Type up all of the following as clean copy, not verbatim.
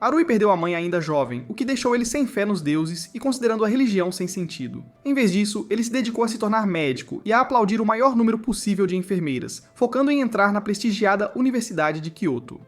Arui perdeu a mãe ainda jovem, o que deixou ele sem fé nos deuses e considerando a religião sem sentido. Em vez disso, ele se dedicou a se tornar médico e a aplaudir o maior número possível de enfermeiras, focando em entrar na prestigiada Universidade de Kyoto.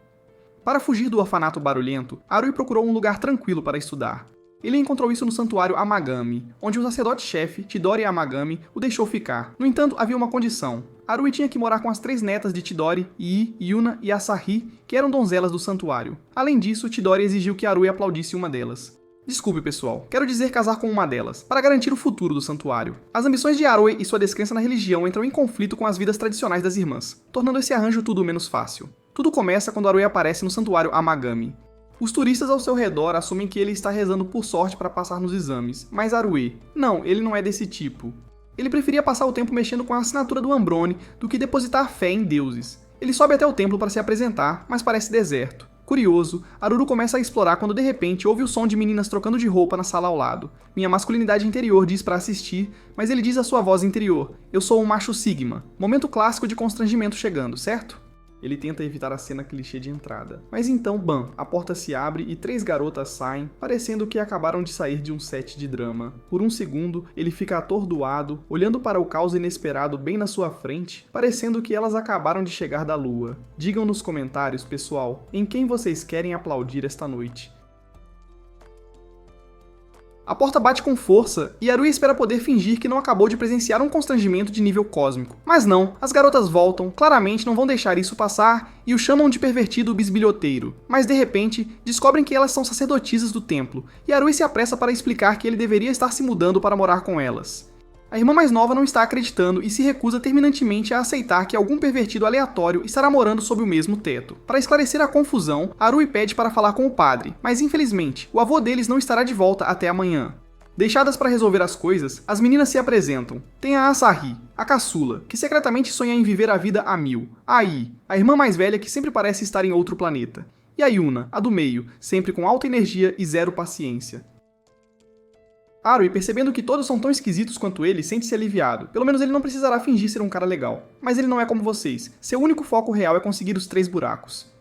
Para fugir do orfanato barulhento, Arui procurou um lugar tranquilo para estudar. Ele encontrou isso no santuário Amagami, onde o sacerdote-chefe, Tidori Amagami, o deixou ficar. No entanto, havia uma condição. Arui tinha que morar com as 3 netas de Tidori, Ii, Yuna e Asahi, que eram donzelas do santuário. Além disso, Tidori exigiu que Arui aplaudisse uma delas. Desculpe, pessoal, quero dizer casar com uma delas, para garantir o futuro do santuário. As ambições de Arui e sua descrença na religião entram em conflito com as vidas tradicionais das irmãs, tornando esse arranjo tudo menos fácil. Tudo começa quando Arui aparece no santuário Amagami. Os turistas ao seu redor assumem que ele está rezando por sorte para passar nos exames, mas Arui, não, ele não é desse tipo. Ele preferia passar o tempo mexendo com a assinatura do Ambrone do que depositar fé em deuses. Ele sobe até o templo para se apresentar, mas parece deserto. Curioso, Aruru começa a explorar quando de repente ouve o som de meninas trocando de roupa na sala ao lado. Minha masculinidade interior diz para assistir, mas ele diz à sua voz interior, eu sou um macho sigma. Momento clássico de constrangimento chegando, certo? Ele tenta evitar a cena clichê de entrada. Mas então, bam, a porta se abre e 3 garotas saem, parecendo que acabaram de sair de um set de drama. Por um segundo, ele fica atordoado, olhando para o caos inesperado bem na sua frente, parecendo que elas acabaram de chegar da lua. Digam nos comentários, pessoal, em quem vocês querem aplaudir esta noite. A porta bate com força, e Arui espera poder fingir que não acabou de presenciar um constrangimento de nível cósmico. Mas não, as garotas voltam, claramente não vão deixar isso passar, e o chamam de pervertido bisbilhoteiro. Mas de repente, descobrem que elas são sacerdotisas do templo, e Arui se apressa para explicar que ele deveria estar se mudando para morar com elas. A irmã mais nova não está acreditando e se recusa terminantemente a aceitar que algum pervertido aleatório estará morando sob o mesmo teto. Para esclarecer a confusão, Arui pede para falar com o padre, mas infelizmente, o avô deles não estará de volta até amanhã. Deixadas para resolver as coisas, as meninas se apresentam. Tem a Asahi, a caçula, que secretamente sonha em viver a vida a 1000. A Ii, a irmã mais velha que sempre parece estar em outro planeta. E a Yuna, a do meio, sempre com alta energia e zero paciência. Arui, percebendo que todos são tão esquisitos quanto ele, sente-se aliviado. Pelo menos ele não precisará fingir ser um cara legal. Mas ele não é como vocês. Seu único foco real é conseguir os 3 buracos.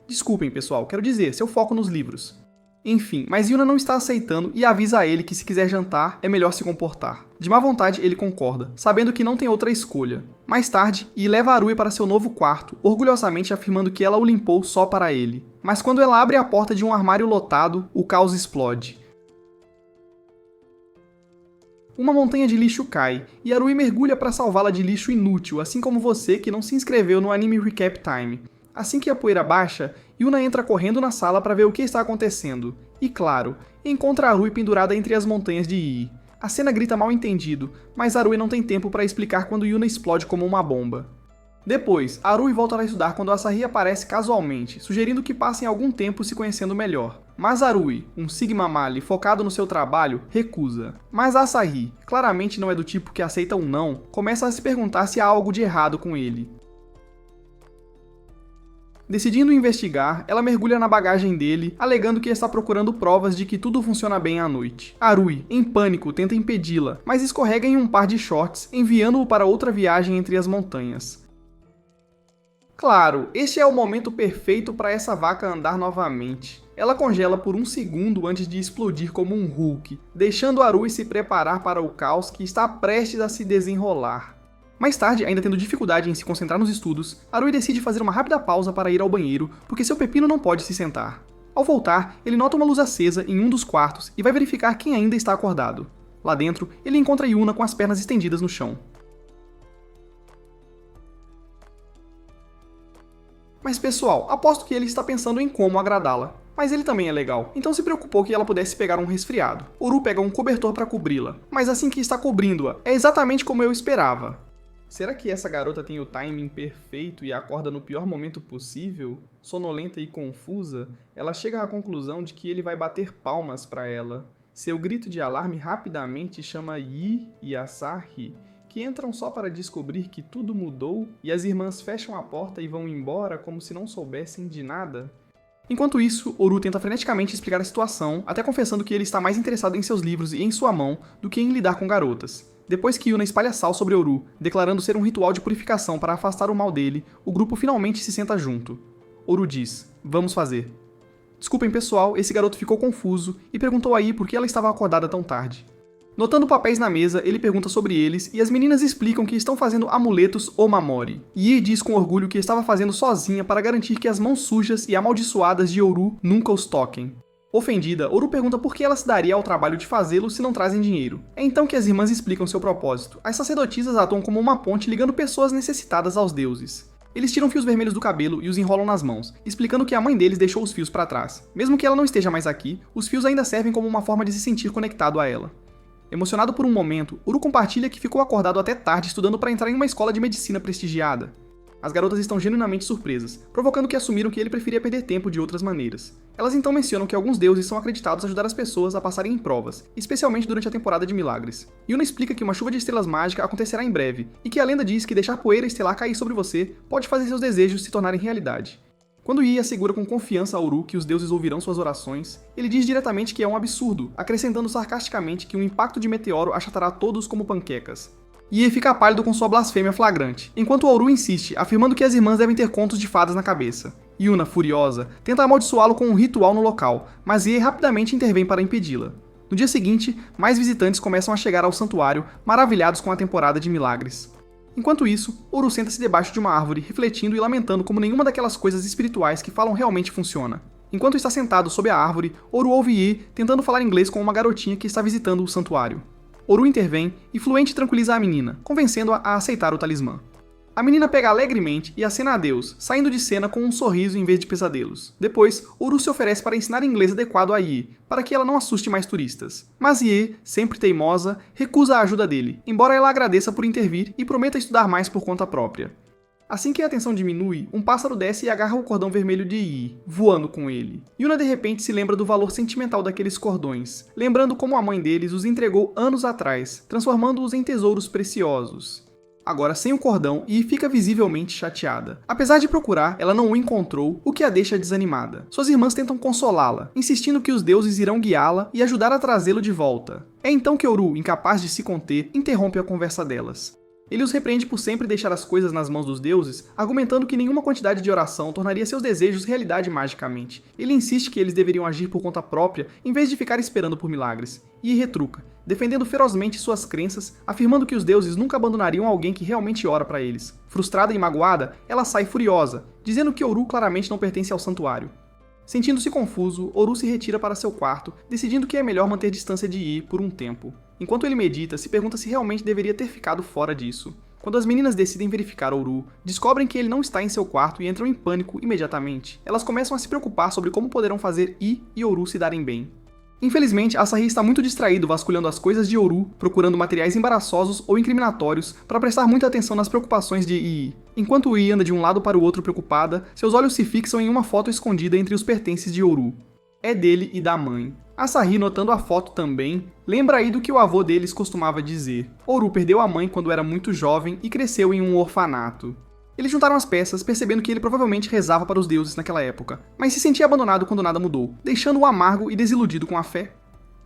Desculpem, pessoal, quero dizer, seu foco nos livros. Enfim, mas Yuna não está aceitando e avisa a ele que se quiser jantar, é melhor se comportar. De má vontade, ele concorda, sabendo que não tem outra escolha. Mais tarde, Ii leva Arui para seu novo quarto, orgulhosamente afirmando que ela o limpou só para ele. Mas quando ela abre a porta de um armário lotado, o caos explode. Uma montanha de lixo cai, e Arui mergulha para salvá-la de lixo inútil, assim como você que não se inscreveu no Anime Recap Time. Assim que a poeira baixa, Yuna entra correndo na sala para ver o que está acontecendo. E claro, encontra Arui pendurada entre as montanhas de Ii. A cena grita mal entendido, mas Arui não tem tempo para explicar quando Yuna explode como uma bomba. Depois, Arui volta a estudar quando Asahi aparece casualmente, sugerindo que passem algum tempo se conhecendo melhor. Mas Arui, um Sigma Mali focado no seu trabalho, recusa. Mas Asahi, claramente não é do tipo que aceita um não, começa a se perguntar se há algo de errado com ele. Decidindo investigar, ela mergulha na bagagem dele, alegando que está procurando provas de que tudo funciona bem à noite. Arui, em pânico, tenta impedi-la, mas escorrega em um par de shorts, enviando-o para outra viagem entre as montanhas. Claro, este é o momento perfeito para essa vaca andar novamente. Ela congela por um segundo antes de explodir como um Hulk, deixando Arui se preparar para o caos que está prestes a se desenrolar. Mais tarde, ainda tendo dificuldade em se concentrar nos estudos, Arui decide fazer uma rápida pausa para ir ao banheiro, porque seu pepino não pode se sentar. Ao voltar, ele nota uma luz acesa em um dos quartos e vai verificar quem ainda está acordado. Lá dentro, ele encontra Yuna com as pernas estendidas no chão. Mas pessoal, aposto que ele está pensando em como agradá-la. Mas ele também é legal, então se preocupou que ela pudesse pegar um resfriado. Oru pega um cobertor para cobri-la, mas assim que está cobrindo-a, é exatamente como eu esperava. Será que essa garota tem o timing perfeito e acorda no pior momento possível? Sonolenta e confusa, ela chega à conclusão de que ele vai bater palmas para ela. Seu grito de alarme rapidamente chama Ii e Asahi, que entram só para descobrir que tudo mudou e as irmãs fecham a porta e vão embora como se não soubessem de nada. Enquanto isso, Oru tenta freneticamente explicar a situação, até confessando que ele está mais interessado em seus livros e em sua mão do que em lidar com garotas. Depois que Yuna espalha sal sobre Oru, declarando ser um ritual de purificação para afastar o mal dele, o grupo finalmente se senta junto. Oru diz, vamos fazer. Desculpem pessoal, esse garoto ficou confuso e perguntou a Yi por que ela estava acordada tão tarde. Notando papéis na mesa, ele pergunta sobre eles e as meninas explicam que estão fazendo amuletos Omamori. Yi diz com orgulho que estava fazendo sozinha para garantir que as mãos sujas e amaldiçoadas de Oru nunca os toquem. Ofendida, Oru pergunta por que ela se daria ao trabalho de fazê-lo se não trazem dinheiro. É então que as irmãs explicam seu propósito. As sacerdotisas atuam como uma ponte ligando pessoas necessitadas aos deuses. Eles tiram fios vermelhos do cabelo e os enrolam nas mãos, explicando que a mãe deles deixou os fios para trás. Mesmo que ela não esteja mais aqui, os fios ainda servem como uma forma de se sentir conectado a ela. Emocionado por um momento, Oru compartilha que ficou acordado até tarde estudando para entrar em uma escola de medicina prestigiada. As garotas estão genuinamente surpresas, provocando que assumiram que ele preferia perder tempo de outras maneiras. Elas então mencionam que alguns deuses são acreditados a ajudar as pessoas a passarem em provas, especialmente durante a temporada de milagres. Yuna explica que uma chuva de estrelas mágica acontecerá em breve, e que a lenda diz que deixar poeira estelar cair sobre você pode fazer seus desejos se tornarem realidade. Quando Yi assegura com confiança a Oru que os deuses ouvirão suas orações, ele diz diretamente que é um absurdo, acrescentando sarcasticamente que um impacto de meteoro achatará todos como panquecas. Yi fica pálido com sua blasfêmia flagrante, enquanto Oru insiste, afirmando que as irmãs devem ter contos de fadas na cabeça. Yuna, furiosa, tenta amaldiçoá-lo com um ritual no local, mas Yi rapidamente intervém para impedi-la. No dia seguinte, mais visitantes começam a chegar ao santuário, maravilhados com a temporada de milagres. Enquanto isso, Oru senta-se debaixo de uma árvore, refletindo e lamentando como nenhuma daquelas coisas espirituais que falam realmente funciona. Enquanto está sentado sob a árvore, Oru ouve Yi tentando falar inglês com uma garotinha que está visitando o santuário. Oru intervém e fluente tranquiliza a menina, convencendo-a a aceitar o talismã. A menina pega alegremente e acena a Deus, saindo de cena com um sorriso em vez de pesadelos. Depois, Oru se oferece para ensinar inglês adequado a Yi, para que ela não assuste mais turistas. Mas Yi, sempre teimosa, recusa a ajuda dele, embora ela agradeça por intervir e prometa estudar mais por conta própria. Assim que a tensão diminui, um pássaro desce e agarra o cordão vermelho de Yi, voando com ele. Yuna de repente se lembra do valor sentimental daqueles cordões, lembrando como a mãe deles os entregou anos atrás, transformando-os em tesouros preciosos. Agora sem o cordão, Yi fica visivelmente chateada. Apesar de procurar, ela não o encontrou, o que a deixa desanimada. Suas irmãs tentam consolá-la, insistindo que os deuses irão guiá-la e ajudar a trazê-lo de volta. É então que Oru, incapaz de se conter, interrompe a conversa delas. Ele os repreende por sempre deixar as coisas nas mãos dos deuses, argumentando que nenhuma quantidade de oração tornaria seus desejos realidade magicamente. Ele insiste que eles deveriam agir por conta própria, em vez de ficar esperando por milagres. E retruca, defendendo ferozmente suas crenças, afirmando que os deuses nunca abandonariam alguém que realmente ora para eles. Frustrada e magoada, ela sai furiosa, dizendo que Oru claramente não pertence ao santuário. Sentindo-se confuso, Oru se retira para seu quarto, decidindo que é melhor manter distância de Yi por um tempo. Enquanto ele medita, se pergunta se realmente deveria ter ficado fora disso. Quando as meninas decidem verificar Oru, descobrem que ele não está em seu quarto e entram em pânico imediatamente. Elas começam a se preocupar sobre como poderão fazer Yi e Oru se darem bem. Infelizmente, Asahi está muito distraído vasculhando as coisas de Oru, procurando materiais embaraçosos ou incriminatórios para prestar muita atenção nas preocupações de Yi. Enquanto Yi anda de um lado para o outro preocupada, seus olhos se fixam em uma foto escondida entre os pertences de Oru. É dele e da mãe. Asahi, notando a foto também, lembra aí do que o avô deles costumava dizer. Oru perdeu a mãe quando era muito jovem e cresceu em um orfanato. Eles juntaram as peças, percebendo que ele provavelmente rezava para os deuses naquela época, mas se sentia abandonado quando nada mudou, deixando-o amargo e desiludido com a fé.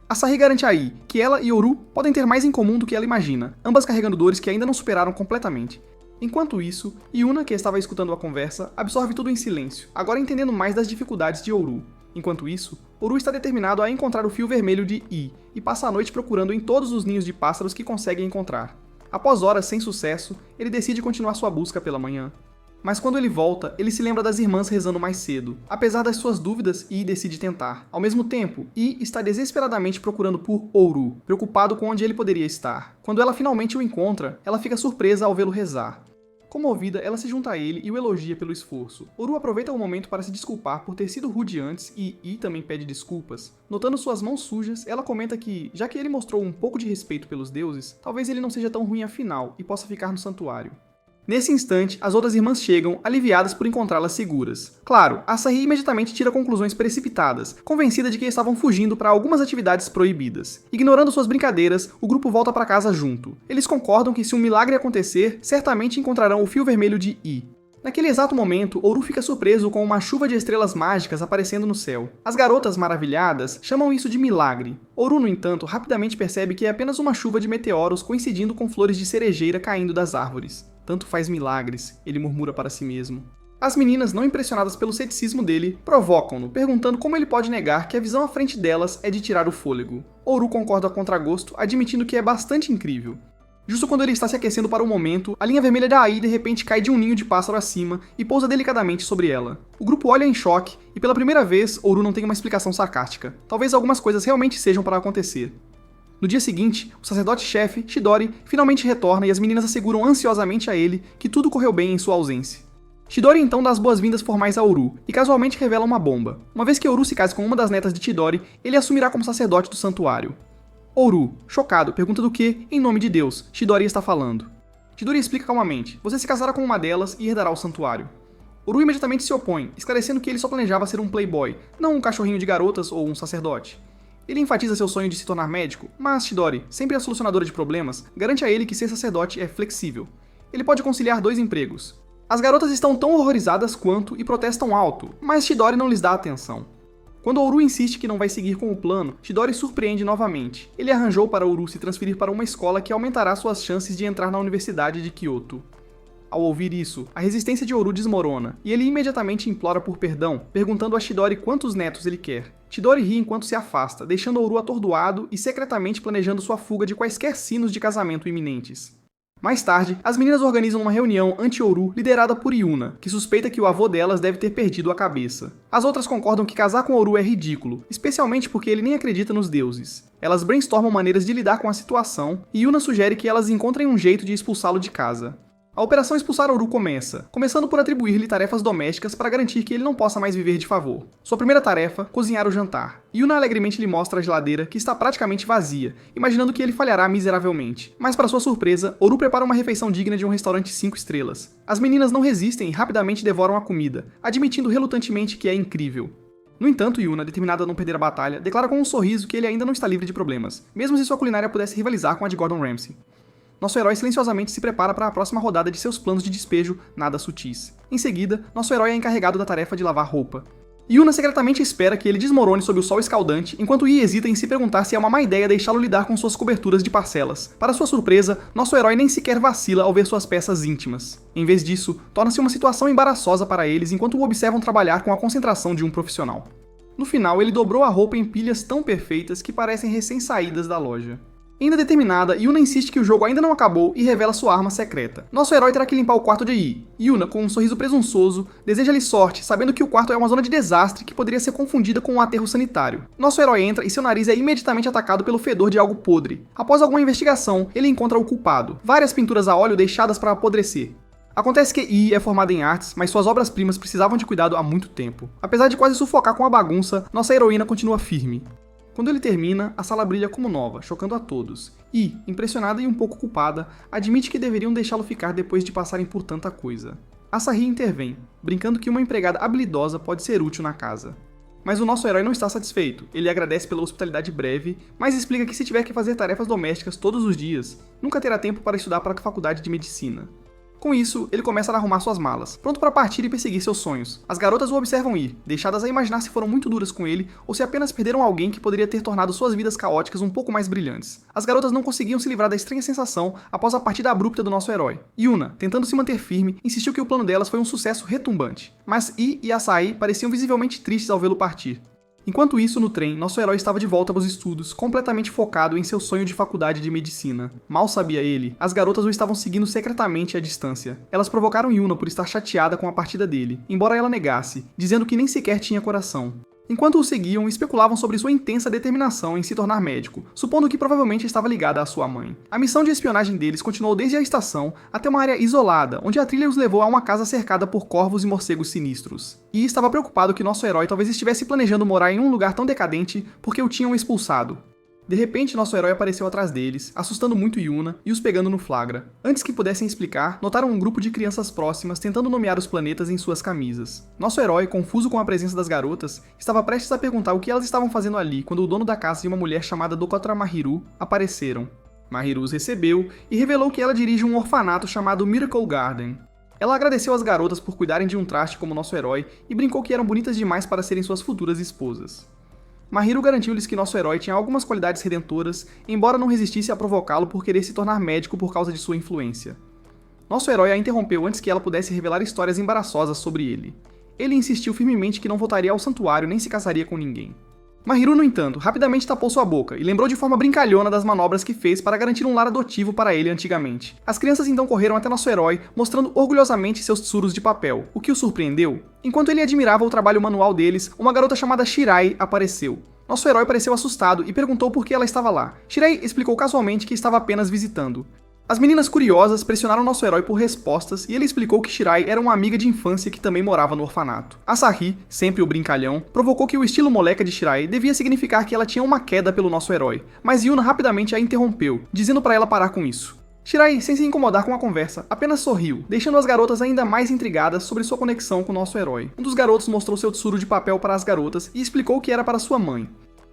Asahi garante a Yi que ela e Oru podem ter mais em comum do que ela imagina, ambas carregando dores que ainda não superaram completamente. Enquanto isso, Yuna, que estava escutando a conversa, absorve tudo em silêncio, agora entendendo mais das dificuldades de Oru. Enquanto isso, Oru está determinado a encontrar o fio vermelho de Yi, e passa a noite procurando em todos os ninhos de pássaros que consegue encontrar. Após horas sem sucesso, ele decide continuar sua busca pela manhã. Mas quando ele volta, ele se lembra das irmãs rezando mais cedo. Apesar das suas dúvidas, Yi decide tentar. Ao mesmo tempo, Yi está desesperadamente procurando por Oru, preocupado com onde ele poderia estar. Quando ela finalmente o encontra, ela fica surpresa ao vê-lo rezar. Comovida, ela se junta a ele e o elogia pelo esforço. Oru aproveita o momento para se desculpar por ter sido rude antes e Yi também pede desculpas. Notando suas mãos sujas, ela comenta que, já que ele mostrou um pouco de respeito pelos deuses, talvez ele não seja tão ruim afinal e possa ficar no santuário. Nesse instante, as outras irmãs chegam, aliviadas por encontrá-las seguras. Claro, Asahi imediatamente tira conclusões precipitadas, convencida de que estavam fugindo para algumas atividades proibidas. Ignorando suas brincadeiras, o grupo volta para casa junto. Eles concordam que se um milagre acontecer, certamente encontrarão o fio vermelho de Yi. Naquele exato momento, Oru fica surpreso com uma chuva de estrelas mágicas aparecendo no céu. As garotas maravilhadas chamam isso de milagre. Oru, no entanto, rapidamente percebe que é apenas uma chuva de meteoros coincidindo com flores de cerejeira caindo das árvores. Tanto faz milagres, ele murmura para si mesmo. As meninas, não impressionadas pelo ceticismo dele, provocam-no, perguntando como ele pode negar que a visão à frente delas é de tirar o fôlego. Oru concorda a contragosto, admitindo que é bastante incrível. Justo quando ele está se aquecendo para o momento, a linha vermelha da Ai de repente cai de um ninho de pássaro acima e pousa delicadamente sobre ela. O grupo olha em choque, e pela primeira vez, Oru não tem uma explicação sarcástica. Talvez algumas coisas realmente sejam para acontecer. No dia seguinte, o sacerdote-chefe, Chidori, finalmente retorna e as meninas asseguram ansiosamente a ele que tudo correu bem em sua ausência. Chidori então dá as boas-vindas formais a Oru, e casualmente revela uma bomba. Uma vez que Oru se case com uma das netas de Chidori, ele assumirá como sacerdote do santuário. Oru, chocado, pergunta do que, em nome de Deus, Chidori está falando. Chidori explica calmamente: você se casará com uma delas e herdará o santuário. Oru imediatamente se opõe, esclarecendo que ele só planejava ser um playboy, não um cachorrinho de garotas ou um sacerdote. Ele enfatiza seu sonho de se tornar médico, mas Chidori, sempre a solucionadora de problemas, garante a ele que ser sacerdote é flexível. Ele pode conciliar 2 empregos. As garotas estão tão horrorizadas quanto e protestam alto, mas Chidori não lhes dá atenção. Quando Oru insiste que não vai seguir com o plano, Chidori surpreende novamente. Ele arranjou para Oru se transferir para uma escola que aumentará suas chances de entrar na Universidade de Kyoto. Ao ouvir isso, a resistência de Oru desmorona, e ele imediatamente implora por perdão, perguntando a Chidori quantos netos ele quer. Chidori ri enquanto se afasta, deixando Oru atordoado e secretamente planejando sua fuga de quaisquer sinos de casamento iminentes. Mais tarde, as meninas organizam uma reunião anti-Oru liderada por Yuna, que suspeita que o avô delas deve ter perdido a cabeça. As outras concordam que casar com Oru é ridículo, especialmente porque ele nem acredita nos deuses. Elas brainstormam maneiras de lidar com a situação, e Yuna sugere que elas encontrem um jeito de expulsá-lo de casa. A operação expulsar Oru começa, começando por atribuir-lhe tarefas domésticas para garantir que ele não possa mais viver de favor. Sua primeira tarefa, cozinhar o jantar. Yuna alegremente lhe mostra a geladeira, que está praticamente vazia, imaginando que ele falhará miseravelmente. Mas para sua surpresa, Oru prepara uma refeição digna de um restaurante 5 estrelas. As meninas não resistem e rapidamente devoram a comida, admitindo relutantemente que é incrível. No entanto, Yuna, determinada a não perder a batalha, declara com um sorriso que ele ainda não está livre de problemas, mesmo se sua culinária pudesse rivalizar com a de Gordon Ramsay. Nosso herói silenciosamente se prepara para a próxima rodada de seus planos de despejo nada sutis. Em seguida, nosso herói é encarregado da tarefa de lavar roupa. Yuna secretamente espera que ele desmorone sob o sol escaldante, enquanto Yi hesita em se perguntar se é uma má ideia deixá-lo lidar com suas coberturas de parcelas. Para sua surpresa, nosso herói nem sequer vacila ao ver suas peças íntimas. Em vez disso, torna-se uma situação embaraçosa para eles enquanto o observam trabalhar com a concentração de um profissional. No final, ele dobrou a roupa em pilhas tão perfeitas que parecem recém-saídas da loja. Ainda determinada, Yuna insiste que o jogo ainda não acabou e revela sua arma secreta. Nosso herói terá que limpar o quarto de Yi. Yuna, com um sorriso presunçoso, deseja-lhe sorte, sabendo que o quarto é uma zona de desastre que poderia ser confundida com um aterro sanitário. Nosso herói entra e seu nariz é imediatamente atacado pelo fedor de algo podre. Após alguma investigação, ele encontra o culpado. Várias pinturas a óleo deixadas para apodrecer. Acontece que Yi é formada em artes, mas suas obras-primas precisavam de cuidado há muito tempo. Apesar de quase sufocar com a bagunça, nossa heroína continua firme. Quando ele termina, a sala brilha como nova, chocando a todos. E, impressionada e um pouco culpada, admite que deveriam deixá-lo ficar depois de passarem por tanta coisa. Asahi intervém, brincando que uma empregada habilidosa pode ser útil na casa. Mas o nosso herói não está satisfeito. Ele agradece pela hospitalidade breve, mas explica que se tiver que fazer tarefas domésticas todos os dias, nunca terá tempo para estudar para a faculdade de medicina. Com isso, ele começa a arrumar suas malas, pronto para partir e perseguir seus sonhos. As garotas o observam ir, deixadas a imaginar se foram muito duras com ele ou se apenas perderam alguém que poderia ter tornado suas vidas caóticas um pouco mais brilhantes. As garotas não conseguiam se livrar da estranha sensação após a partida abrupta do nosso herói. Yuna, tentando se manter firme, insistiu que o plano delas foi um sucesso retumbante. Mas Yi e Asahi pareciam visivelmente tristes ao vê-lo partir. Enquanto isso, no trem, nosso herói estava de volta aos estudos, completamente focado em seu sonho de faculdade de medicina. Mal sabia ele, as garotas o estavam seguindo secretamente à distância. Elas provocaram Yuna por estar chateada com a partida dele, embora ela negasse, dizendo que nem sequer tinha coração. Enquanto o seguiam, especulavam sobre sua intensa determinação em se tornar médico, supondo que provavelmente estava ligada à sua mãe. A missão de espionagem deles continuou desde a estação até uma área isolada, onde a trilha os levou a uma casa cercada por corvos e morcegos sinistros. E estava preocupado que nosso herói talvez estivesse planejando morar em um lugar tão decadente porque o tinham expulsado. De repente, nosso herói apareceu atrás deles, assustando muito Yuna e os pegando no flagra. Antes que pudessem explicar, notaram um grupo de crianças próximas tentando nomear os planetas em suas camisas. Nosso herói, confuso com a presença das garotas, estava prestes a perguntar o que elas estavam fazendo ali quando o dono da casa e uma mulher chamada Dokotra Mahiru apareceram. Mahiru os recebeu e revelou que ela dirige um orfanato chamado Miracle Garden. Ela agradeceu às garotas por cuidarem de um traste como nosso herói e brincou que eram bonitas demais para serem suas futuras esposas. Mahiru garantiu-lhes que nosso herói tinha algumas qualidades redentoras, embora não resistisse a provocá-lo por querer se tornar médico por causa de sua influência. Nosso herói a interrompeu antes que ela pudesse revelar histórias embaraçosas sobre ele. Ele insistiu firmemente que não voltaria ao santuário nem se casaria com ninguém. Mahiru, no entanto, rapidamente tapou sua boca e lembrou de forma brincalhona das manobras que fez para garantir um lar adotivo para ele antigamente. As crianças então correram até nosso herói, mostrando orgulhosamente seus tsuros de papel, o que o surpreendeu. Enquanto ele admirava o trabalho manual deles, uma garota chamada Shirai apareceu. Nosso herói pareceu assustado e perguntou por que ela estava lá. Shirai explicou casualmente que estava apenas visitando. As meninas curiosas pressionaram nosso herói por respostas e ele explicou que Shirai era uma amiga de infância que também morava no orfanato. Asahi, sempre o brincalhão, provocou que o estilo moleca de Shirai devia significar que ela tinha uma queda pelo nosso herói, mas Yuna rapidamente a interrompeu, dizendo para ela parar com isso. Shirai, sem se incomodar com a conversa, apenas sorriu, deixando as garotas ainda mais intrigadas sobre sua conexão com nosso herói. Um dos garotos mostrou seu tsuru de papel para as garotas e explicou que era para sua mãe.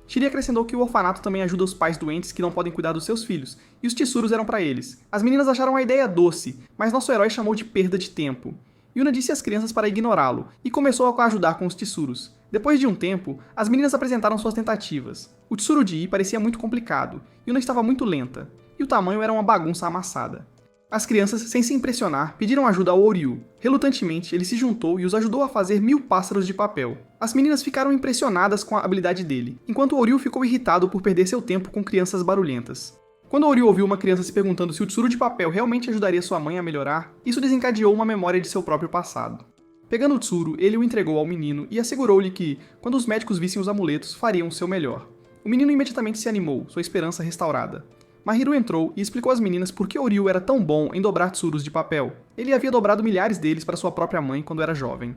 Shiri acrescentou que o orfanato também ajuda os pais doentes que não podem cuidar dos seus filhos, e os tesouros eram para eles. As meninas acharam a ideia doce, mas nosso herói chamou de perda de tempo. Yuna disse às crianças para ignorá-lo, e começou a ajudar com os tesouros. Depois de um tempo, as meninas apresentaram suas tentativas. O tesouro de I parecia muito complicado, Yuna estava muito lenta, e o tamanho era uma bagunça amassada. As crianças, sem se impressionar, pediram ajuda ao Ouryu. Relutantemente, ele se juntou e os ajudou a fazer 1000 pássaros de papel. As meninas ficaram impressionadas com a habilidade dele, enquanto Ouryu ficou irritado por perder seu tempo com crianças barulhentas. Quando Ouryu ouviu uma criança se perguntando se o tsuru de papel realmente ajudaria sua mãe a melhorar, isso desencadeou uma memória de seu próprio passado. Pegando o tsuru, ele o entregou ao menino e assegurou-lhe que, quando os médicos vissem os amuletos, fariam o seu melhor. O menino imediatamente se animou, sua esperança restaurada. Mahiru entrou e explicou às meninas por que Ouryu era tão bom em dobrar tsurus de papel. Ele havia dobrado milhares deles para sua própria mãe quando era jovem.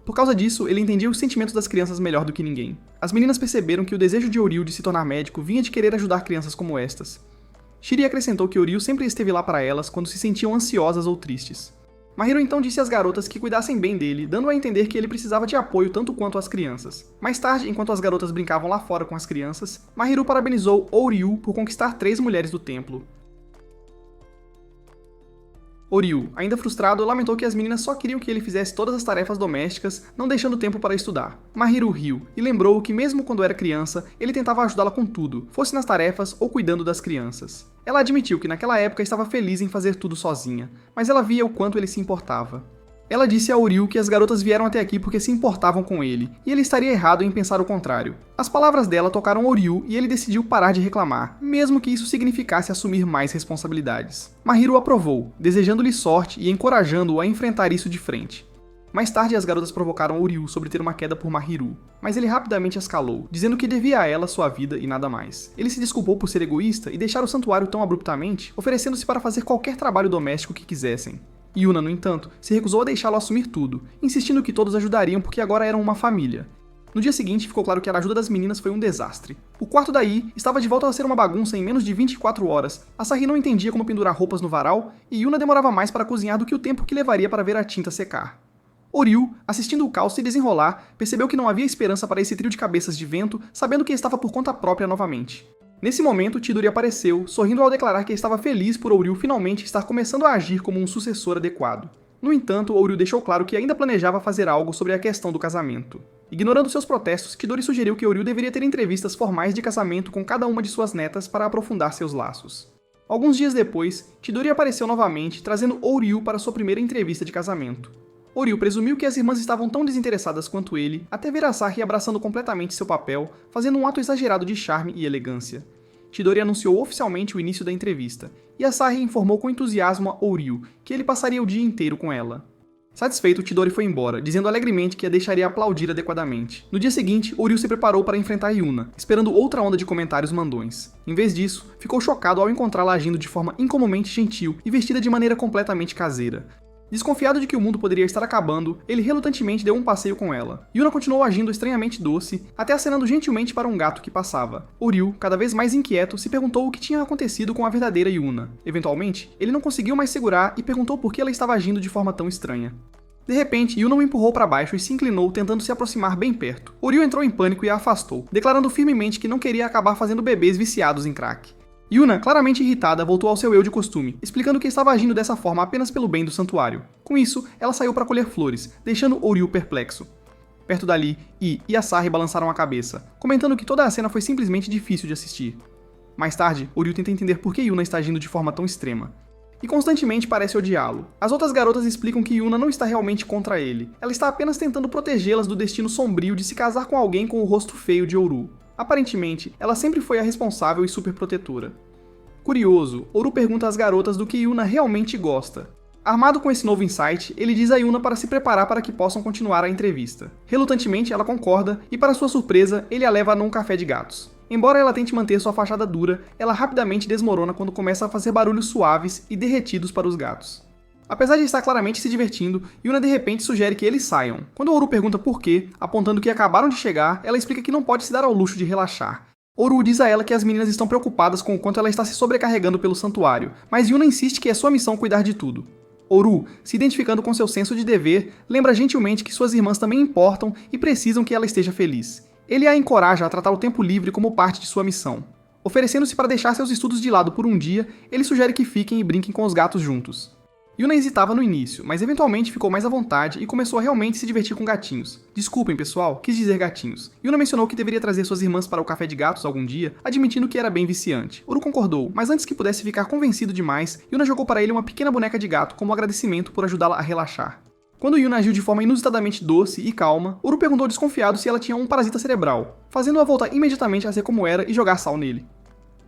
Por causa disso, ele entendia os sentimentos das crianças melhor do que ninguém. As meninas perceberam que o desejo de Ouryu de se tornar médico vinha de querer ajudar crianças como estas. Shiri acrescentou que Ouryu sempre esteve lá para elas quando se sentiam ansiosas ou tristes. Mahiru então disse às garotas que cuidassem bem dele, dando a entender que ele precisava de apoio tanto quanto as crianças. Mais tarde, enquanto as garotas brincavam lá fora com as crianças, Mahiru parabenizou Ouryu por conquistar 3 mulheres do templo. Ouryu, ainda frustrado, lamentou que as meninas só queriam que ele fizesse todas as tarefas domésticas, não deixando tempo para estudar. Mahiru riu e lembrou que mesmo quando era criança, ele tentava ajudá-la com tudo, fosse nas tarefas ou cuidando das crianças. Ela admitiu que naquela época estava feliz em fazer tudo sozinha, mas ela via o quanto ele se importava. Ela disse a Ouryu que as garotas vieram até aqui porque se importavam com ele, e ele estaria errado em pensar o contrário. As palavras dela tocaram Ouryu e ele decidiu parar de reclamar, mesmo que isso significasse assumir mais responsabilidades. Mahiru aprovou, desejando-lhe sorte e encorajando-o a enfrentar isso de frente. Mais tarde, as garotas provocaram Ouryu sobre ter uma queda por Mahiru, mas ele rapidamente as calou, dizendo que devia a ela sua vida e nada mais. Ele se desculpou por ser egoísta e deixar o santuário tão abruptamente, oferecendo-se para fazer qualquer trabalho doméstico que quisessem. Yuna, no entanto, se recusou a deixá-lo assumir tudo, insistindo que todos ajudariam porque agora eram uma família. No dia seguinte, ficou claro que a ajuda das meninas foi um desastre. O quarto da I estava de volta a ser uma bagunça em menos de 24 horas, Asahi não entendia como pendurar roupas no varal, e Yuna demorava mais para cozinhar do que o tempo que levaria para ver a tinta secar. Ouryu, assistindo o caos se desenrolar, percebeu que não havia esperança para esse trio de cabeças de vento, sabendo que estava por conta própria novamente. Nesse momento, Chidori apareceu, sorrindo ao declarar que estava feliz por Ouryu finalmente estar começando a agir como um sucessor adequado. No entanto, Ouryu deixou claro que ainda planejava fazer algo sobre a questão do casamento. Ignorando seus protestos, Chidori sugeriu que Ouryu deveria ter entrevistas formais de casamento com cada uma de suas netas para aprofundar seus laços. Alguns dias depois, Chidori apareceu novamente, trazendo Ouryu para sua primeira entrevista de casamento. Ouryu presumiu que as irmãs estavam tão desinteressadas quanto ele, até ver Asahi abraçando completamente seu papel, fazendo um ato exagerado de charme e elegância. Chidori anunciou oficialmente o início da entrevista, e Asahi informou com entusiasmo a Ouryu que ele passaria o dia inteiro com ela. Satisfeito, Chidori foi embora, dizendo alegremente que a deixaria aplaudir adequadamente. No dia seguinte, Ouryu se preparou para enfrentar Yuna, esperando outra onda de comentários mandões. Em vez disso, ficou chocado ao encontrá-la agindo de forma incomumente gentil e vestida de maneira completamente caseira. Desconfiado de que o mundo poderia estar acabando, ele relutantemente deu um passeio com ela. Yuna continuou agindo estranhamente doce, até acenando gentilmente para um gato que passava. Ouryu, cada vez mais inquieto, se perguntou o que tinha acontecido com a verdadeira Yuna. Eventualmente, ele não conseguiu mais segurar e perguntou por que ela estava agindo de forma tão estranha. De repente, Yuna o empurrou para baixo e se inclinou, tentando se aproximar bem perto. Ouryu entrou em pânico e a afastou, declarando firmemente que não queria acabar fazendo bebês viciados em crack. Yuna, claramente irritada, voltou ao seu eu de costume, explicando que estava agindo dessa forma apenas pelo bem do santuário. Com isso, ela saiu para colher flores, deixando Ouryu perplexo. Perto dali, I e Asahi balançaram a cabeça, comentando que toda a cena foi simplesmente difícil de assistir. Mais tarde, Ouryu tenta entender por que Yuna está agindo de forma tão extrema. e constantemente parece odiá-lo. As outras garotas explicam que Yuna não está realmente contra ele, ela está apenas tentando protegê-las do destino sombrio de se casar com alguém com o rosto feio de Oru. Aparentemente, ela sempre foi a responsável e super protetora. Curioso, Oru pergunta às garotas do que Yuna realmente gosta. Armado com esse novo insight, ele diz a Yuna para se preparar para que possam continuar a entrevista. Relutantemente, ela concorda e, para sua surpresa, ele a leva num café de gatos. Embora ela tente manter sua fachada dura, ela rapidamente desmorona quando começa a fazer barulhos suaves e derretidos para os gatos. Apesar de estar claramente se divertindo, Yuna de repente sugere que eles saiam. Quando Oru pergunta por quê, apontando que acabaram de chegar, ela explica que não pode se dar ao luxo de relaxar. Oru diz a ela que as meninas estão preocupadas com o quanto ela está se sobrecarregando pelo santuário, mas Yuna insiste que é sua missão cuidar de tudo. Oru, se identificando com seu senso de dever, lembra gentilmente que suas irmãs também importam e precisam que ela esteja feliz. Ele a encoraja a tratar o tempo livre como parte de sua missão. Oferecendo-se para deixar seus estudos de lado por um dia, ele sugere que fiquem e brinquem com os gatos juntos. Yuna hesitava no início, mas eventualmente ficou mais à vontade e começou a realmente se divertir com gatinhos. Desculpem, pessoal, quis dizer gatinhos. Yuna mencionou que deveria trazer suas irmãs para o café de gatos algum dia, admitindo que era bem viciante. Oru concordou, mas antes que pudesse ficar convencido demais, Yuna jogou para ele uma pequena boneca de gato como agradecimento por ajudá-la a relaxar. Quando Yuna agiu de forma inusitadamente doce e calma, Oru perguntou desconfiado se ela tinha um parasita cerebral, fazendo-a voltar imediatamente a ser como era e jogar sal nele.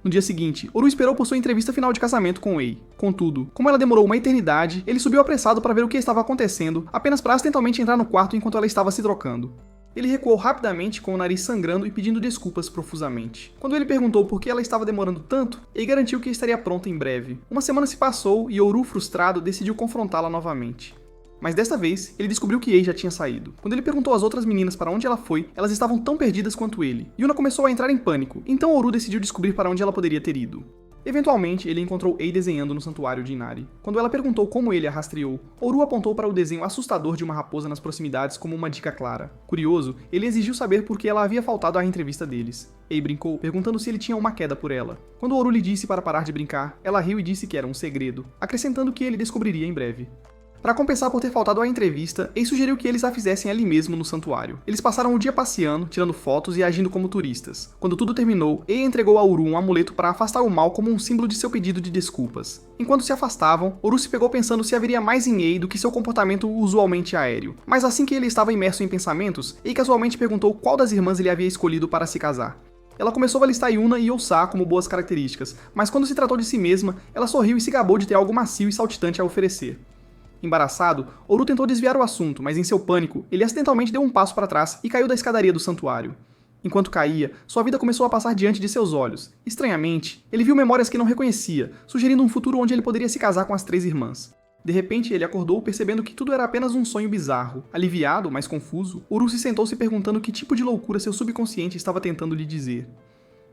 No dia seguinte, Oru esperou por sua entrevista final de casamento com Ei. Contudo, como ela demorou uma eternidade, ele subiu apressado para ver o que estava acontecendo, apenas para acidentalmente entrar no quarto enquanto ela estava se trocando. Ele recuou rapidamente com o nariz sangrando e pedindo desculpas profusamente. Quando ele perguntou por que ela estava demorando tanto, Ei garantiu que estaria pronta em breve. Uma semana se passou e Oru, frustrado, decidiu confrontá-la novamente. Mas desta vez, ele descobriu que Ei já tinha saído. Quando ele perguntou às outras meninas para onde ela foi, elas estavam tão perdidas quanto ele. Yuna começou a entrar em pânico, então Oru decidiu descobrir para onde ela poderia ter ido. Eventualmente, ele encontrou Ei desenhando no santuário de Inari. Quando ela perguntou como ele a rastreou, Oru apontou para o desenho assustador de uma raposa nas proximidades como uma dica clara. Curioso, ele exigiu saber por que ela havia faltado à entrevista deles. Ei brincou, perguntando se ele tinha uma queda por ela. Quando Oru lhe disse para parar de brincar, ela riu e disse que era um segredo, acrescentando que ele descobriria em breve. Para compensar por ter faltado à entrevista, Ei sugeriu que eles a fizessem ali mesmo no santuário. Eles passaram o dia passeando, tirando fotos e agindo como turistas. Quando tudo terminou, Ei entregou a Oru um amuleto para afastar o mal como um símbolo de seu pedido de desculpas. Enquanto se afastavam, Oru se pegou pensando se haveria mais em Ei do que seu comportamento usualmente aéreo. Mas assim que ele estava imerso em pensamentos, Ei casualmente perguntou qual das irmãs ele havia escolhido para se casar. Ela começou a listar Yuna e Yousa como boas características, mas quando se tratou de si mesma, ela sorriu e se gabou de ter algo macio e saltitante a oferecer. Embaraçado, Oru tentou desviar o assunto, mas em seu pânico, ele acidentalmente deu um passo para trás e caiu da escadaria do santuário. Enquanto caía, sua vida começou a passar diante de seus olhos. Estranhamente, ele viu memórias que não reconhecia, sugerindo um futuro onde ele poderia se casar com as 3 irmãs. De repente, ele acordou percebendo que tudo era apenas um sonho bizarro. Aliviado, mas confuso, Oru se sentou se perguntando que tipo de loucura seu subconsciente estava tentando lhe dizer.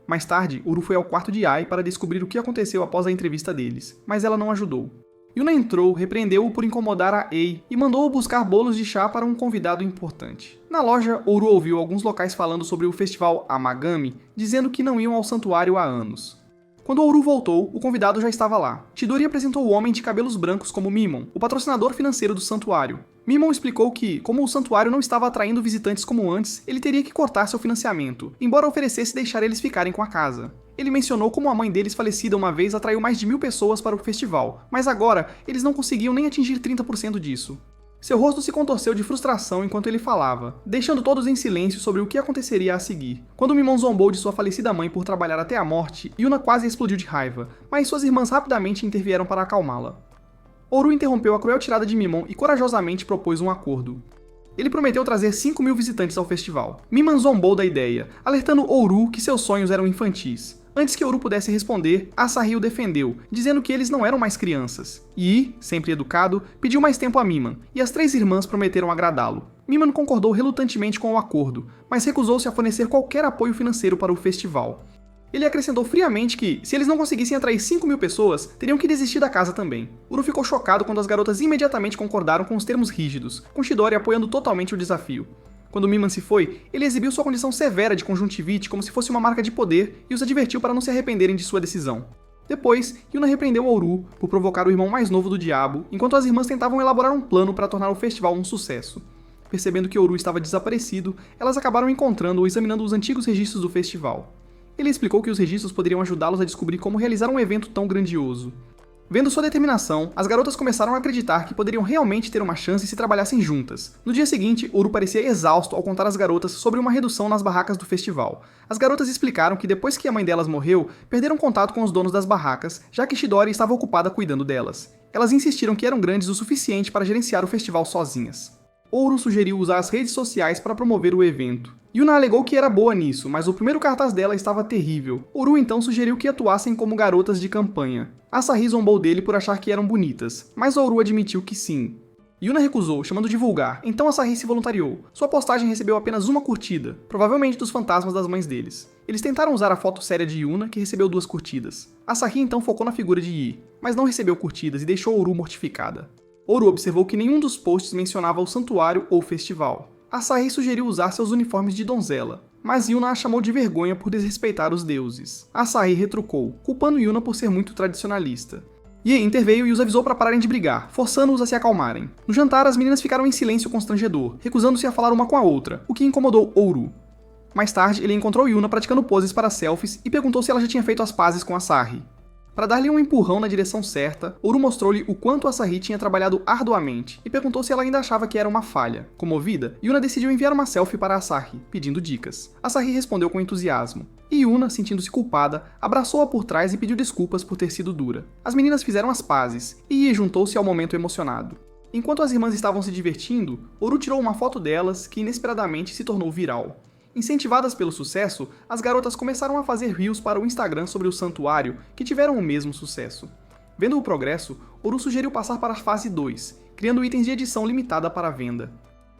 Mais tarde, Oru foi ao quarto de Ai para descobrir o que aconteceu após a entrevista deles, mas ela não ajudou. Yuna entrou, repreendeu-o por incomodar a Ei e mandou-o buscar bolos de chá para um convidado importante. Na loja, Oru ouviu alguns locais falando sobre o festival Amagami, dizendo que não iam ao santuário há anos. Quando Oru voltou, o convidado já estava lá. Chidori apresentou o homem de cabelos brancos como Mimon, o patrocinador financeiro do santuário. Mimon explicou que, como o santuário não estava atraindo visitantes como antes, ele teria que cortar seu financiamento, embora oferecesse deixar eles ficarem com a casa. Ele mencionou como a mãe deles, falecida uma vez, atraiu mais de 1000 pessoas para o festival, mas agora eles não conseguiam nem atingir 30% disso. Seu rosto se contorceu de frustração enquanto ele falava, deixando todos em silêncio sobre o que aconteceria a seguir. Quando Mimon zombou de sua falecida mãe por trabalhar até a morte, Yuna quase explodiu de raiva, mas suas irmãs rapidamente intervieram para acalmá-la. Oru interrompeu a cruel tirada de Mimon e corajosamente propôs um acordo. Ele prometeu trazer 5.000 visitantes ao festival. Mimon zombou da ideia, alertando Oru que seus sonhos eram infantis. Antes que Oru pudesse responder, Asahi o defendeu, dizendo que eles não eram mais crianças. E, sempre educado, pediu mais tempo a Mimon, e as 3 irmãs prometeram agradá-lo. Mimon concordou relutantemente com o acordo, mas recusou-se a fornecer qualquer apoio financeiro para o festival. Ele acrescentou friamente que, se eles não conseguissem atrair 5.000 pessoas, teriam que desistir da casa também. Oru ficou chocado quando as garotas imediatamente concordaram com os termos rígidos, com Chidori apoiando totalmente o desafio. Quando Mimon se foi, ele exibiu sua condição severa de conjuntivite como se fosse uma marca de poder e os advertiu para não se arrependerem de sua decisão. Depois, Yuna repreendeu Oru por provocar o irmão mais novo do diabo, enquanto as irmãs tentavam elaborar um plano para tornar o festival um sucesso. Percebendo que Oru estava desaparecido, elas acabaram encontrando-o examinando os antigos registros do festival. Ele explicou que os registros poderiam ajudá-los a descobrir como realizar um evento tão grandioso. Vendo sua determinação, as garotas começaram a acreditar que poderiam realmente ter uma chance se trabalhassem juntas. No dia seguinte, Oru parecia exausto ao contar às garotas sobre uma redução nas barracas do festival. As garotas explicaram que depois que a mãe delas morreu, perderam contato com os donos das barracas, já que Chidori estava ocupada cuidando delas. Elas insistiram que eram grandes o suficiente para gerenciar o festival sozinhas. Oru sugeriu usar as redes sociais para promover o evento. Yuna alegou que era boa nisso, mas o primeiro cartaz dela estava terrível. Oru então sugeriu que atuassem como garotas de campanha. Asahi zombou dele por achar que eram bonitas, mas Oru admitiu que sim. Yuna recusou, chamando de vulgar, então Asahi se voluntariou. Sua postagem recebeu apenas uma curtida, provavelmente dos fantasmas das mães deles. Eles tentaram usar a foto séria de Yuna, que recebeu 2 curtidas. Asahi então focou na figura de Yi, mas não recebeu curtidas e deixou Oru mortificada. Oru observou que nenhum dos posts mencionava o santuário ou festival. Asahi sugeriu usar seus uniformes de donzela, mas Yuna a chamou de vergonha por desrespeitar os deuses. Asahi retrucou, culpando Yuna por ser muito tradicionalista. Ye interveio e os avisou para pararem de brigar, forçando-os a se acalmarem. No jantar, as meninas ficaram em silêncio constrangedor, recusando-se a falar uma com a outra, o que incomodou Oru. Mais tarde, ele encontrou Yuna praticando poses para selfies e perguntou se ela já tinha feito as pazes com Asahi. Para dar-lhe um empurrão na direção certa, Oru mostrou-lhe o quanto Asahi tinha trabalhado arduamente e perguntou se ela ainda achava que era uma falha. Comovida, Yuna decidiu enviar uma selfie para Asahi, pedindo dicas. Asahi respondeu com entusiasmo. E Yuna, sentindo-se culpada, abraçou-a por trás e pediu desculpas por ter sido dura. As meninas fizeram as pazes, e Yi juntou-se ao momento emocionado. Enquanto as irmãs estavam se divertindo, Oru tirou uma foto delas que inesperadamente se tornou viral. Incentivadas pelo sucesso, as garotas começaram a fazer reels para o Instagram sobre o santuário, que tiveram o mesmo sucesso. Vendo o progresso, Oru sugeriu passar para a fase 2, criando itens de edição limitada para venda.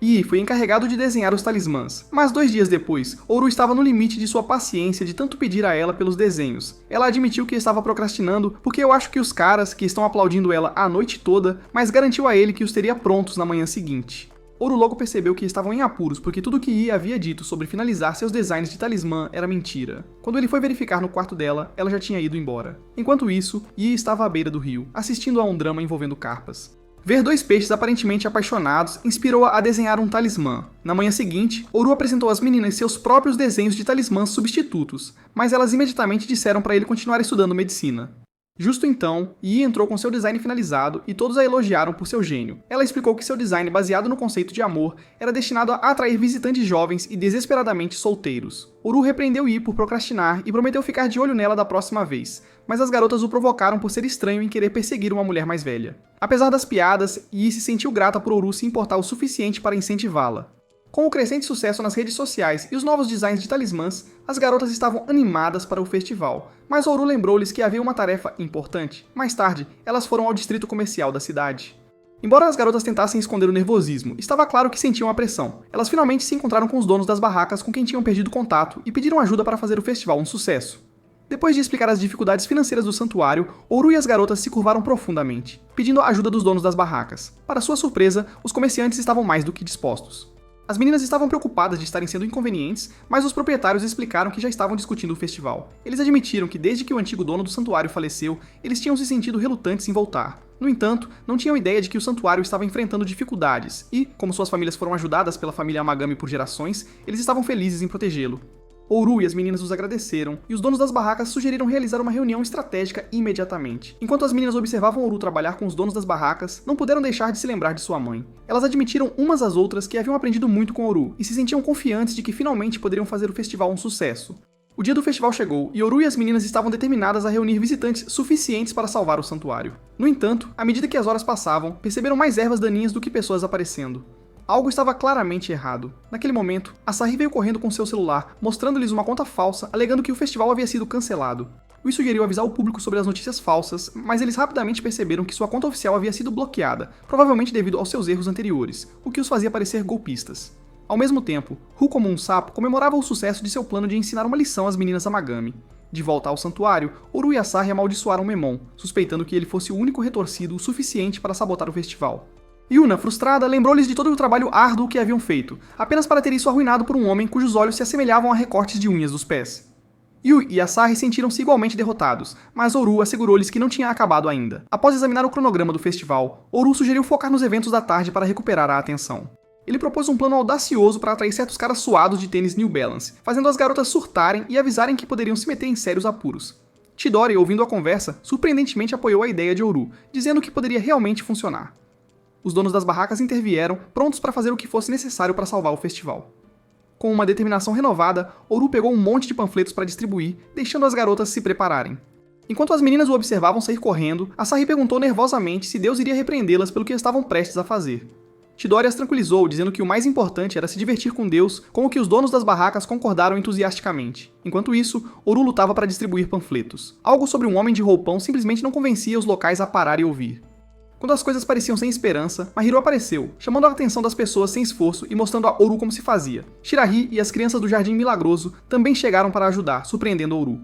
Yi foi encarregado de desenhar os talismãs, mas 2 dias depois, Oru estava no limite de sua paciência de tanto pedir a ela pelos desenhos. Ela admitiu que estava procrastinando porque eu acho que os caras que estão aplaudindo ela a noite toda, mas garantiu a ele que os teria prontos na manhã seguinte. Oru logo percebeu que estavam em apuros porque tudo que Yi havia dito sobre finalizar seus designs de talismã era mentira. Quando ele foi verificar no quarto dela, ela já tinha ido embora. Enquanto isso, Yi estava à beira do rio, assistindo a um drama envolvendo carpas. Ver 2 peixes aparentemente apaixonados inspirou-a a desenhar um talismã. Na manhã seguinte, Oru apresentou às meninas seus próprios desenhos de talismãs substitutos, mas elas imediatamente disseram para ele continuar estudando medicina. Justo então, Yi entrou com seu design finalizado e todos a elogiaram por seu gênio. Ela explicou que seu design baseado no conceito de amor era destinado a atrair visitantes jovens e desesperadamente solteiros. Oru repreendeu Yi por procrastinar e prometeu ficar de olho nela da próxima vez, mas as garotas o provocaram por ser estranho em querer perseguir uma mulher mais velha. Apesar das piadas, Yi se sentiu grata por Oru se importar o suficiente para incentivá-la. Com o crescente sucesso nas redes sociais e os novos designs de talismãs, as garotas estavam animadas para o festival, mas Oru lembrou-lhes que havia uma tarefa importante. Mais tarde, elas foram ao distrito comercial da cidade. Embora as garotas tentassem esconder o nervosismo, estava claro que sentiam a pressão. Elas finalmente se encontraram com os donos das barracas com quem tinham perdido contato e pediram ajuda para fazer o festival um sucesso. Depois de explicar as dificuldades financeiras do santuário, Oru e as garotas se curvaram profundamente, pedindo a ajuda dos donos das barracas. Para sua surpresa, os comerciantes estavam mais do que dispostos. As meninas estavam preocupadas de estarem sendo inconvenientes, mas os proprietários explicaram que já estavam discutindo o festival. Eles admitiram que desde que o antigo dono do santuário faleceu, eles tinham se sentido relutantes em voltar. No entanto, não tinham ideia de que o santuário estava enfrentando dificuldades e, como suas famílias foram ajudadas pela família Amagami por gerações, eles estavam felizes em protegê-lo. Oru e as meninas os agradeceram, e os donos das barracas sugeriram realizar uma reunião estratégica imediatamente. Enquanto as meninas observavam Oru trabalhar com os donos das barracas, não puderam deixar de se lembrar de sua mãe. Elas admitiram umas às outras que haviam aprendido muito com Oru, e se sentiam confiantes de que finalmente poderiam fazer o festival um sucesso. O dia do festival chegou, e Oru e as meninas estavam determinadas a reunir visitantes suficientes para salvar o santuário. No entanto, à medida que as horas passavam, perceberam mais ervas daninhas do que pessoas aparecendo. Algo estava claramente errado. Naquele momento, Asahi veio correndo com seu celular, mostrando-lhes uma conta falsa, alegando que o festival havia sido cancelado. Lui sugeriu avisar o público sobre as notícias falsas, mas eles rapidamente perceberam que sua conta oficial havia sido bloqueada, provavelmente devido aos seus erros anteriores, o que os fazia parecer golpistas. Ao mesmo tempo, Ru como um sapo comemorava o sucesso de seu plano de ensinar uma lição às meninas Amagami. De volta ao santuário, Oru e Asahi amaldiçoaram Memon, suspeitando que ele fosse o único retorcido o suficiente para sabotar o festival. Yuna, frustrada, lembrou-lhes de todo o trabalho árduo que haviam feito, apenas para ter isso arruinado por um homem cujos olhos se assemelhavam a recortes de unhas dos pés. Yu e Asahi sentiram-se igualmente derrotados, mas Oru assegurou-lhes que não tinha acabado ainda. Após examinar o cronograma do festival, Oru sugeriu focar nos eventos da tarde para recuperar a atenção. Ele propôs um plano audacioso para atrair certos caras suados de tênis New Balance, fazendo as garotas surtarem e avisarem que poderiam se meter em sérios apuros. Chidori, ouvindo a conversa, surpreendentemente apoiou a ideia de Oru, dizendo que poderia realmente funcionar. Os donos das barracas intervieram, prontos para fazer o que fosse necessário para salvar o festival. Com uma determinação renovada, Oru pegou um monte de panfletos para distribuir, deixando as garotas se prepararem. Enquanto as meninas o observavam sair correndo, Asahi perguntou nervosamente se Deus iria repreendê-las pelo que estavam prestes a fazer. Chidori as tranquilizou, dizendo que o mais importante era se divertir com Deus, com o que os donos das barracas concordaram entusiasticamente. Enquanto isso, Oru lutava para distribuir panfletos. Algo sobre um homem de roupão simplesmente não convencia os locais a parar e ouvir. Quando as coisas pareciam sem esperança, Mahiru apareceu, chamando a atenção das pessoas sem esforço e mostrando a Oru como se fazia. Shirahi e as crianças do Jardim Milagroso também chegaram para ajudar, surpreendendo Oru.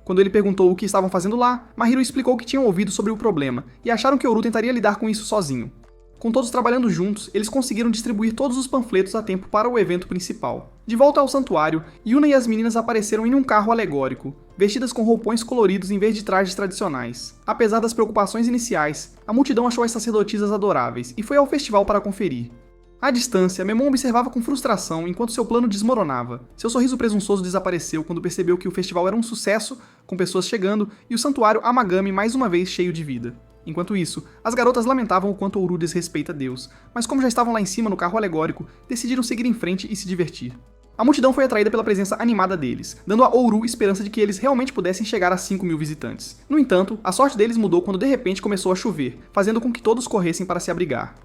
Quando ele perguntou o que estavam fazendo lá, Mahiru explicou que tinham ouvido sobre o problema e acharam que Oru tentaria lidar com isso sozinho. Com todos trabalhando juntos, eles conseguiram distribuir todos os panfletos a tempo para o evento principal. De volta ao santuário, Yuna e as meninas apareceram em um carro alegórico, vestidas com roupões coloridos em vez de trajes tradicionais. Apesar das preocupações iniciais, a multidão achou as sacerdotisas adoráveis e foi ao festival para conferir. À distância, Memon observava com frustração enquanto seu plano desmoronava. Seu sorriso presunçoso desapareceu quando percebeu que o festival era um sucesso, com pessoas chegando, e o santuário Amagami mais uma vez cheio de vida. Enquanto isso, as garotas lamentavam o quanto Oru desrespeita Deus, mas como já estavam lá em cima no carro alegórico, decidiram seguir em frente e se divertir. A multidão foi atraída pela presença animada deles, dando a Oru esperança de que eles realmente pudessem chegar a 5.000 visitantes. No entanto, a sorte deles mudou quando de repente começou a chover, fazendo com que todos corressem para se abrigar.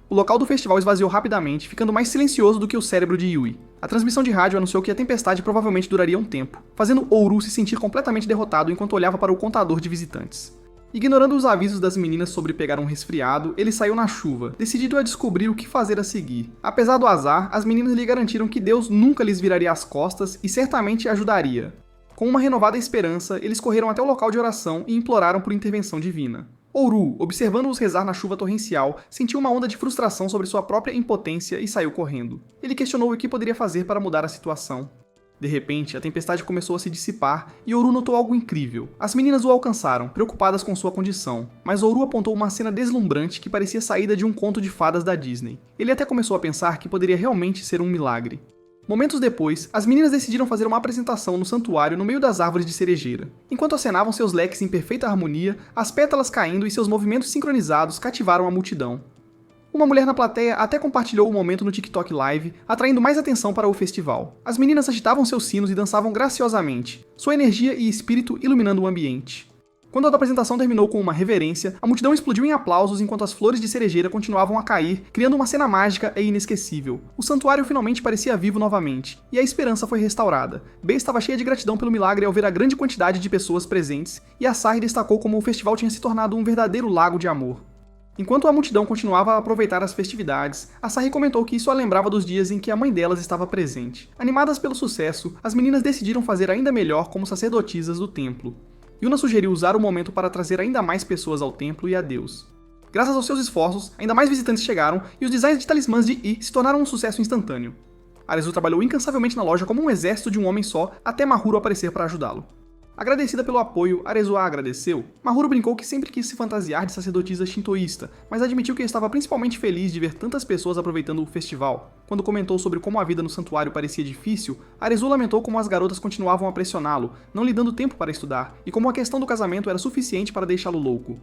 O local do festival esvaziou rapidamente, ficando mais silencioso do que o cérebro de Yui. A transmissão de rádio anunciou que a tempestade provavelmente duraria um tempo, fazendo Oru se sentir completamente derrotado enquanto olhava para o contador de visitantes. Ignorando os avisos das meninas sobre pegar um resfriado, ele saiu na chuva, decidido a descobrir o que fazer a seguir. Apesar do azar, as meninas lhe garantiram que Deus nunca lhes viraria as costas e certamente ajudaria. Com uma renovada esperança, eles correram até o local de oração e imploraram por intervenção divina. Oru, observando-os rezar na chuva torrencial, sentiu uma onda de frustração sobre sua própria impotência e saiu correndo. Ele questionou o que poderia fazer para mudar a situação. De repente, a tempestade começou a se dissipar e Oru notou algo incrível. As meninas o alcançaram, preocupadas com sua condição, mas Oru apontou uma cena deslumbrante que parecia saída de um conto de fadas da Disney. Ele até começou a pensar que poderia realmente ser um milagre. Momentos depois, as meninas decidiram fazer uma apresentação no santuário no meio das árvores de cerejeira. Enquanto acenavam seus leques em perfeita harmonia, as pétalas caindo e seus movimentos sincronizados cativaram a multidão. Uma mulher na plateia até compartilhou o momento no TikTok Live, atraindo mais atenção para o festival. As meninas agitavam seus sinos e dançavam graciosamente, sua energia e espírito iluminando o ambiente. Quando a apresentação terminou com uma reverência, a multidão explodiu em aplausos enquanto as flores de cerejeira continuavam a cair, criando uma cena mágica e inesquecível. O santuário finalmente parecia vivo novamente, e a esperança foi restaurada. Bey estava cheia de gratidão pelo milagre ao ver a grande quantidade de pessoas presentes, e Asahi destacou como o festival tinha se tornado um verdadeiro lago de amor. Enquanto a multidão continuava a aproveitar as festividades, Asahi comentou que isso a lembrava dos dias em que a mãe delas estava presente. Animadas pelo sucesso, as meninas decidiram fazer ainda melhor como sacerdotisas do templo. Yuna sugeriu usar o momento para trazer ainda mais pessoas ao templo e a Deus. Graças aos seus esforços, ainda mais visitantes chegaram e os designs de talismãs de I se tornaram um sucesso instantâneo. Arezu trabalhou incansavelmente na loja como um exército de um homem só, até Mahuro aparecer para ajudá-lo. Agradecida pelo apoio, Arezu a agradeceu. Mahuro brincou que sempre quis se fantasiar de sacerdotisa shintoísta, mas admitiu que estava principalmente feliz de ver tantas pessoas aproveitando o festival. Quando comentou sobre como a vida no santuário parecia difícil, Arezu lamentou como as garotas continuavam a pressioná-lo, não lhe dando tempo para estudar, e como a questão do casamento era suficiente para deixá-lo louco.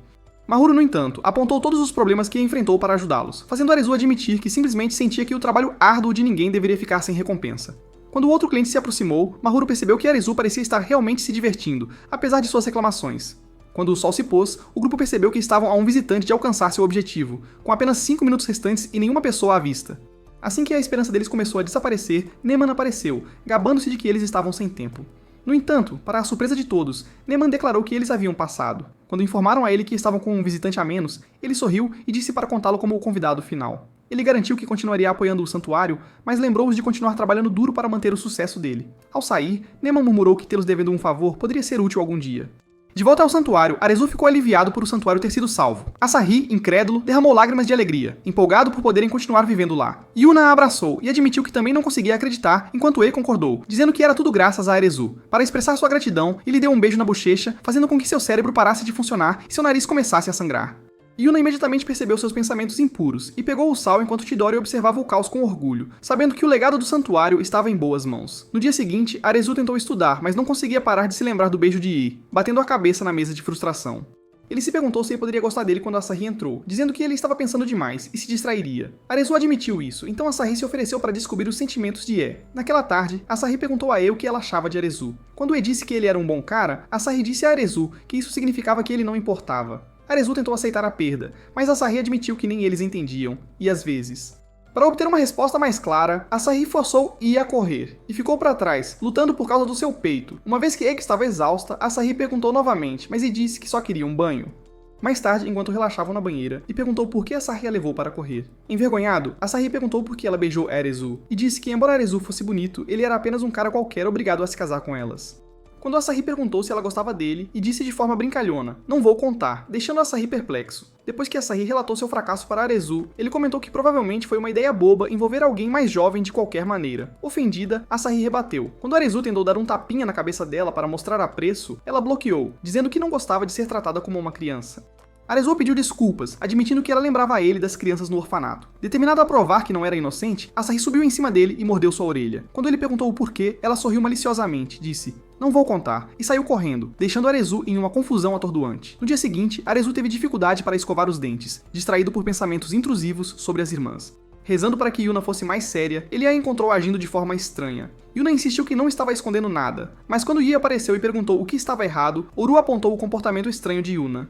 Mahuro, no entanto, apontou todos os problemas que enfrentou para ajudá-los, fazendo Arezu admitir que simplesmente sentia que o trabalho árduo de ninguém deveria ficar sem recompensa. Quando o outro cliente se aproximou, Mahuro percebeu que Arezu parecia estar realmente se divertindo, apesar de suas reclamações. Quando o sol se pôs, o grupo percebeu que estavam a um visitante de alcançar seu objetivo, com apenas 5 minutos restantes e nenhuma pessoa à vista. Assim que a esperança deles começou a desaparecer, Neman apareceu, gabando-se de que eles estavam sem tempo. No entanto, para a surpresa de todos, Neman declarou que eles haviam passado. Quando informaram a ele que estavam com um visitante a menos, ele sorriu e disse para contá-lo como o convidado final. Ele garantiu que continuaria apoiando o santuário, mas lembrou-os de continuar trabalhando duro para manter o sucesso dele. Ao sair, Neman murmurou que tê-los devendo um favor poderia ser útil algum dia. De volta ao santuário, Arezu ficou aliviado por o santuário ter sido salvo. Asahi, incrédulo, derramou lágrimas de alegria, empolgado por poderem continuar vivendo lá. Yuna a abraçou e admitiu que também não conseguia acreditar, enquanto Ei concordou, dizendo que era tudo graças a Arezu. Para expressar sua gratidão, ele deu um beijo na bochecha, fazendo com que seu cérebro parasse de funcionar e seu nariz começasse a sangrar. Yuna imediatamente percebeu seus pensamentos impuros e pegou o sal enquanto Chidori observava o caos com orgulho, sabendo que o legado do santuário estava em boas mãos. No dia seguinte, Arezu tentou estudar, mas não conseguia parar de se lembrar do beijo de Yi, batendo a cabeça na mesa de frustração. Ele se perguntou se ele poderia gostar dele quando Asahi entrou, dizendo que ele estava pensando demais e se distrairia. Arezu admitiu isso, então Asahi se ofereceu para descobrir os sentimentos de E. Naquela tarde, Asahi perguntou a E o que ela achava de Arezu. Quando E disse que ele era um bom cara, Asahi disse a Arezu que isso significava que ele não importava. Arezu tentou aceitar a perda, mas Asahi admitiu que nem eles entendiam, e às vezes. Para obter uma resposta mais clara, Asahi forçou Yi a correr, e ficou para trás, lutando por causa do seu peito. Uma vez que Eki estava exausta, Asahi perguntou novamente, mas Yi disse que só queria um banho. Mais tarde, enquanto relaxavam na banheira, e perguntou por que Asahi a levou para correr. Envergonhado, Asahi perguntou por que ela beijou Arezu, e disse que embora Arezu fosse bonito, ele era apenas um cara qualquer obrigado a se casar com elas. Quando Asahi perguntou se ela gostava dele, e disse de forma brincalhona, não vou contar, deixando Asahi perplexo. Depois que Asahi relatou seu fracasso para Arezu, ele comentou que provavelmente foi uma ideia boba envolver alguém mais jovem de qualquer maneira. Ofendida, Asahi rebateu. Quando Arezu tentou dar um tapinha na cabeça dela para mostrar apreço, ela bloqueou, dizendo que não gostava de ser tratada como uma criança. Arezu pediu desculpas, admitindo que ela lembrava a ele das crianças no orfanato. Determinado a provar que não era inocente, Asahi subiu em cima dele e mordeu sua orelha. Quando ele perguntou o porquê, ela sorriu maliciosamente, disse, não vou contar, e saiu correndo, deixando Arezu em uma confusão atordoante. No dia seguinte, Arezu teve dificuldade para escovar os dentes, distraído por pensamentos intrusivos sobre as irmãs. Rezando para que Yuna fosse mais séria, ele a encontrou agindo de forma estranha. Yuna insistiu que não estava escondendo nada, mas quando Yi apareceu e perguntou o que estava errado, Oru apontou o comportamento estranho de Yuna.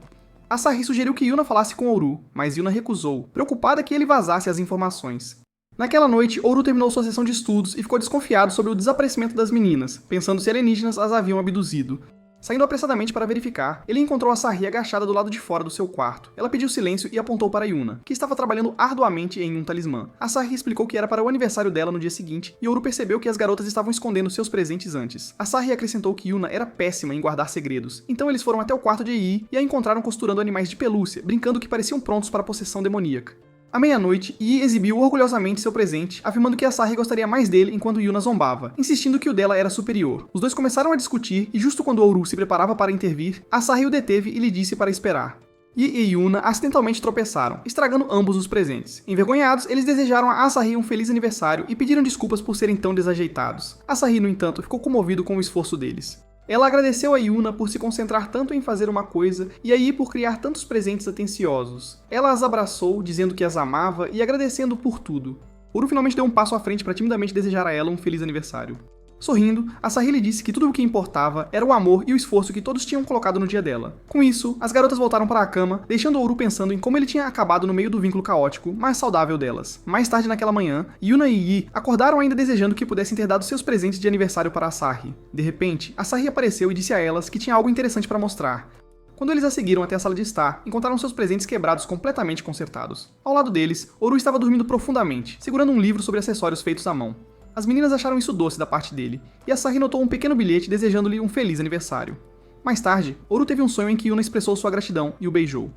Asahi sugeriu que Yuna falasse com Oru, mas Yuna recusou, preocupada que ele vazasse as informações. Naquela noite, Oru terminou sua sessão de estudos e ficou desconfiado sobre o desaparecimento das meninas, pensando se alienígenas as haviam abduzido. Saindo apressadamente para verificar, ele encontrou Asahi agachada do lado de fora do seu quarto. Ela pediu silêncio e apontou para Yuna, que estava trabalhando arduamente em um talismã. Asahi explicou que era para o aniversário dela no dia seguinte, e Oru percebeu que as garotas estavam escondendo seus presentes antes. Asahi acrescentou que Yuna era péssima em guardar segredos, então eles foram até o quarto de Yi e a encontraram costurando animais de pelúcia, brincando que pareciam prontos para a possessão demoníaca. À meia-noite, Yi exibiu orgulhosamente seu presente, afirmando que Asahi gostaria mais dele enquanto Yuna zombava, insistindo que o dela era superior. Os dois começaram a discutir e justo quando Oru se preparava para intervir, Asahi o deteve e lhe disse para esperar. Yi e Yuna acidentalmente tropeçaram, estragando ambos os presentes. Envergonhados, eles desejaram a Asahi um feliz aniversário e pediram desculpas por serem tão desajeitados. Asahi, no entanto, ficou comovido com o esforço deles. Ela agradeceu a Yuna por se concentrar tanto em fazer uma coisa e a Yi por criar tantos presentes atenciosos. Ela as abraçou, dizendo que as amava e agradecendo por tudo. Oru finalmente deu um passo à frente para timidamente desejar a ela um feliz aniversário. Sorrindo, Asahi lhe disse que tudo o que importava era o amor e o esforço que todos tinham colocado no dia dela. Com isso, as garotas voltaram para a cama, deixando Oru pensando em como ele tinha acabado no meio do vínculo caótico, mas saudável delas. Mais tarde naquela manhã, Yuna e Yi acordaram ainda desejando que pudessem ter dado seus presentes de aniversário para Asahi. De repente, Asahi apareceu e disse a elas que tinha algo interessante para mostrar. Quando eles a seguiram até a sala de estar, encontraram seus presentes quebrados completamente consertados. Ao lado deles, Oru estava dormindo profundamente, segurando um livro sobre acessórios feitos à mão. As meninas acharam isso doce da parte dele, e Asahi notou um pequeno bilhete desejando-lhe um feliz aniversário. Mais tarde, Oru teve um sonho em que Yuna expressou sua gratidão e o beijou.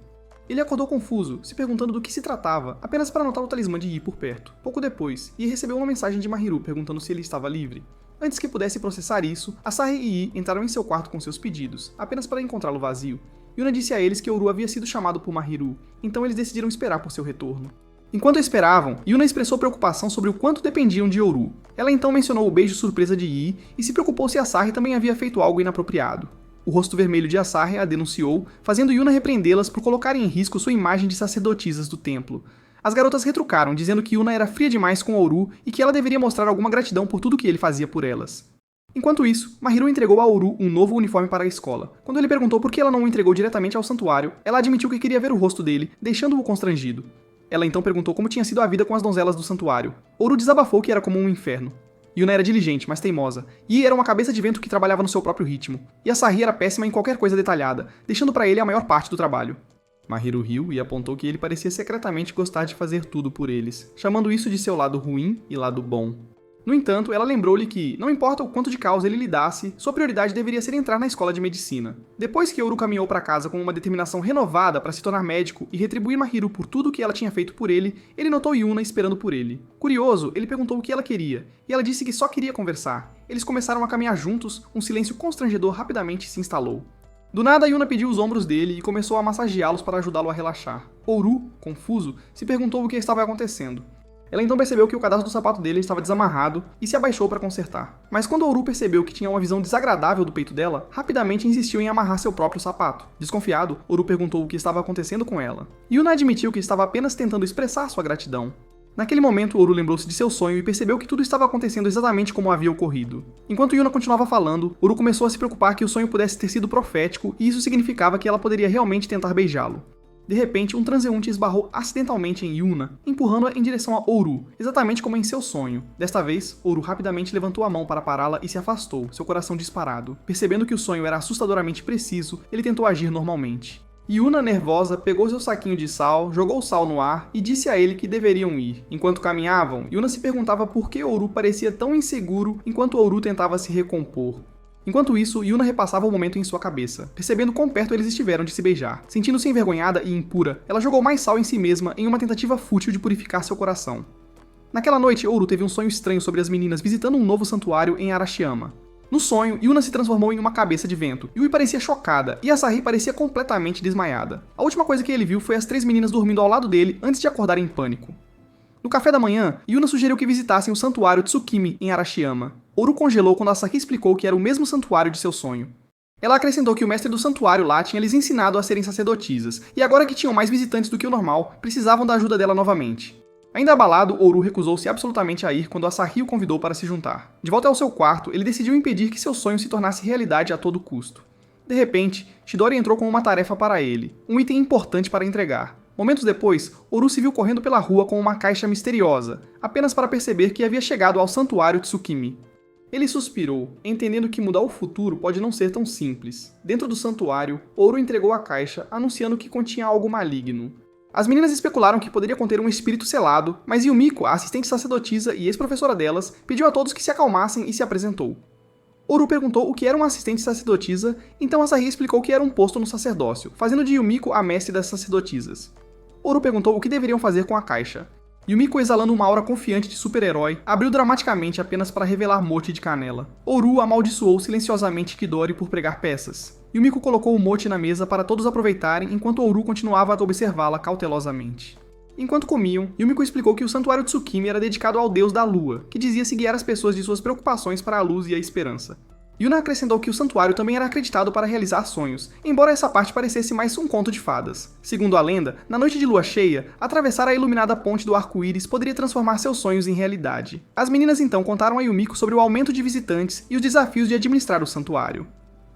Ele acordou confuso, se perguntando do que se tratava, apenas para notar o talismã de Yi por perto. Pouco depois, Yi recebeu uma mensagem de Mahiru perguntando se ele estava livre. Antes que pudesse processar isso, Asahi e Yi entraram em seu quarto com seus pedidos, apenas para encontrá-lo vazio. Yuna disse a eles que Oru havia sido chamado por Mahiru, então eles decidiram esperar por seu retorno. Enquanto esperavam, Yuna expressou preocupação sobre o quanto dependiam de Oru. Ela então mencionou o beijo surpresa de Yi e se preocupou se Asahi também havia feito algo inapropriado. O rosto vermelho de Asahi a denunciou, fazendo Yuna repreendê-las por colocarem em risco sua imagem de sacerdotisas do templo. As garotas retrucaram, dizendo que Yuna era fria demais com Oru e que ela deveria mostrar alguma gratidão por tudo que ele fazia por elas. Enquanto isso, Mahiru entregou a Oru um novo uniforme para a escola. Quando ele perguntou por que ela não o entregou diretamente ao santuário, ela admitiu que queria ver o rosto dele, deixando-o constrangido. Ela então perguntou como tinha sido a vida com as donzelas do santuário. Oru desabafou que era como um inferno. Yuna era diligente, mas teimosa. Yi era uma cabeça de vento que trabalhava no seu próprio ritmo. E Asahi era péssima em qualquer coisa detalhada, deixando para ele a maior parte do trabalho. Mahiru riu e apontou que ele parecia secretamente gostar de fazer tudo por eles, chamando isso de seu lado ruim e lado bom. No entanto, ela lembrou-lhe que, não importa o quanto de caos ele lidasse, sua prioridade deveria ser entrar na escola de medicina. Depois que Oru caminhou para casa com uma determinação renovada para se tornar médico e retribuir Mahiru por tudo o que ela tinha feito por ele, ele notou Yuna esperando por ele. Curioso, ele perguntou o que ela queria, e ela disse que só queria conversar. Eles começaram a caminhar juntos, um silêncio constrangedor rapidamente se instalou. Do nada, Yuna pediu os ombros dele e começou a massageá-los para ajudá-lo a relaxar. Oru, confuso, se perguntou o que estava acontecendo. Ela então percebeu que o cadastro do sapato dele estava desamarrado e se abaixou para consertar. Mas quando Oru percebeu que tinha uma visão desagradável do peito dela, rapidamente insistiu em amarrar seu próprio sapato. Desconfiado, Oru perguntou o que estava acontecendo com ela. Yuna admitiu que estava apenas tentando expressar sua gratidão. Naquele momento, Oru lembrou-se de seu sonho e percebeu que tudo estava acontecendo exatamente como havia ocorrido. Enquanto Yuna continuava falando, Oru começou a se preocupar que o sonho pudesse ter sido profético e isso significava que ela poderia realmente tentar beijá-lo. De repente, um transeunte esbarrou acidentalmente em Yuna, empurrando-a em direção a Oru, exatamente como em seu sonho. Desta vez, Oru rapidamente levantou a mão para pará-la e se afastou, seu coração disparado. Percebendo que o sonho era assustadoramente preciso, ele tentou agir normalmente. Yuna, nervosa, pegou seu saquinho de sal, jogou o sal no ar e disse a ele que deveriam ir. Enquanto caminhavam, Yuna se perguntava por que Oru parecia tão inseguro enquanto Oru tentava se recompor. Enquanto isso, Yuna repassava o momento em sua cabeça, percebendo quão perto eles estiveram de se beijar. Sentindo-se envergonhada e impura, ela jogou mais sal em si mesma em uma tentativa fútil de purificar seu coração. Naquela noite, Oru teve um sonho estranho sobre as meninas visitando um novo santuário em Arashiyama. No sonho, Yuna se transformou em uma cabeça de vento. Yui parecia chocada e Asahi parecia completamente desmaiada. A última coisa que ele viu foi as 3 meninas dormindo ao lado dele antes de acordar em pânico. No café da manhã, Yuna sugeriu que visitassem o santuário Tsukimi em Arashiyama. Oru congelou quando Asahi explicou que era o mesmo santuário de seu sonho. Ela acrescentou que o mestre do santuário lá tinha lhes ensinado a serem sacerdotisas, e agora que tinham mais visitantes do que o normal, precisavam da ajuda dela novamente. Ainda abalado, Oru recusou-se absolutamente a ir quando Asahi o convidou para se juntar. De volta ao seu quarto, ele decidiu impedir que seu sonho se tornasse realidade a todo custo. De repente, Chidori entrou com uma tarefa para ele, um item importante para entregar. Momentos depois, Oru se viu correndo pela rua com uma caixa misteriosa, apenas para perceber que havia chegado ao santuário Tsukimi. Ele suspirou, entendendo que mudar o futuro pode não ser tão simples. Dentro do santuário, Oru entregou a caixa, anunciando que continha algo maligno. As meninas especularam que poderia conter um espírito selado, mas Yumiko, a assistente sacerdotisa e ex-professora delas, pediu a todos que se acalmassem e se apresentou. Oru perguntou o que era uma assistente sacerdotisa, então Asahi explicou que era um posto no sacerdócio, fazendo de Yumiko a mestre das sacerdotisas. Oru perguntou o que deveriam fazer com a caixa. Yumiko, exalando uma aura confiante de super-herói, abriu dramaticamente apenas para revelar mote de canela. Oru amaldiçoou silenciosamente Chidori por pregar peças. Yumiko colocou o mote na mesa para todos aproveitarem enquanto Oru continuava a observá-la cautelosamente. Enquanto comiam, Yumiko explicou que o santuário Tsukimi era dedicado ao deus da lua, que dizia se guiar as pessoas de suas preocupações para a luz e a esperança. Yuna acrescentou que o santuário também era acreditado para realizar sonhos, embora essa parte parecesse mais um conto de fadas. Segundo a lenda, na noite de lua cheia, atravessar a iluminada ponte do arco-íris poderia transformar seus sonhos em realidade. As meninas então contaram a Yumiko sobre o aumento de visitantes e os desafios de administrar o santuário.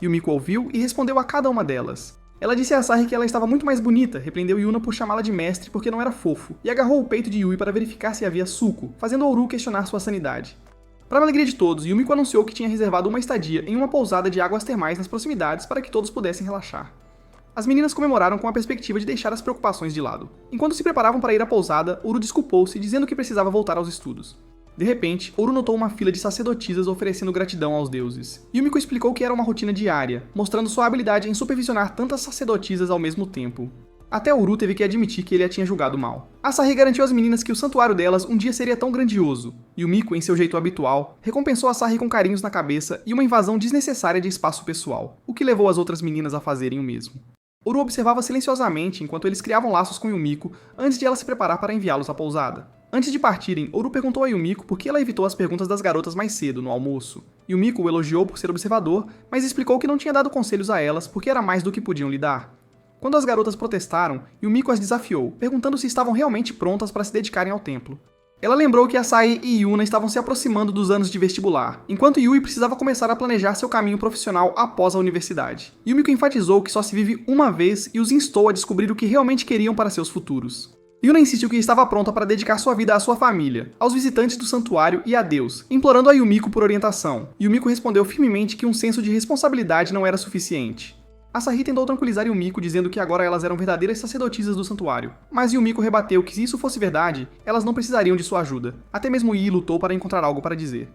Yumiko ouviu e respondeu a cada uma delas. Ela disse a Asahi que ela estava muito mais bonita, repreendeu Yuna por chamá-la de mestre porque não era fofo, e agarrou o peito de Yui para verificar se havia suco, fazendo Oru questionar sua sanidade. Para a alegria de todos, Yumiko anunciou que tinha reservado uma estadia em uma pousada de águas termais nas proximidades para que todos pudessem relaxar. As meninas comemoraram com a perspectiva de deixar as preocupações de lado. Enquanto se preparavam para ir à pousada, Oru desculpou-se, dizendo que precisava voltar aos estudos. De repente, Oru notou uma fila de sacerdotisas oferecendo gratidão aos deuses. Yumiko explicou que era uma rotina diária, mostrando sua habilidade em supervisionar tantas sacerdotisas ao mesmo tempo. Até Oru teve que admitir que ele a tinha julgado mal. Asahi garantiu às meninas que o santuário delas um dia seria tão grandioso. Yumiko, em seu jeito habitual, recompensou Asahi com carinhos na cabeça e uma invasão desnecessária de espaço pessoal, o que levou as outras meninas a fazerem o mesmo. Oru observava silenciosamente enquanto eles criavam laços com Yumiko antes de ela se preparar para enviá-los à pousada. Antes de partirem, Oru perguntou a Yumiko por que ela evitou as perguntas das garotas mais cedo, no almoço. Yumiko o elogiou por ser observador, mas explicou que não tinha dado conselhos a elas porque era mais do que podiam lhe dar. Quando as garotas protestaram, Yumiko as desafiou, perguntando se estavam realmente prontas para se dedicarem ao templo. Ela lembrou que Asahi e Yuna estavam se aproximando dos anos de vestibular, enquanto Yui precisava começar a planejar seu caminho profissional após a universidade. Yumiko enfatizou que só se vive uma vez e os instou a descobrir o que realmente queriam para seus futuros. Yuna insistiu que estava pronta para dedicar sua vida à sua família, aos visitantes do santuário e a Deus, implorando a Yumiko por orientação. Yumiko respondeu firmemente que um senso de responsabilidade não era suficiente. Asahi tentou tranquilizar Yumiko dizendo que agora elas eram verdadeiras sacerdotisas do santuário, mas Yumiko rebateu que se isso fosse verdade, elas não precisariam de sua ajuda. Até mesmo Yi lutou para encontrar algo para dizer.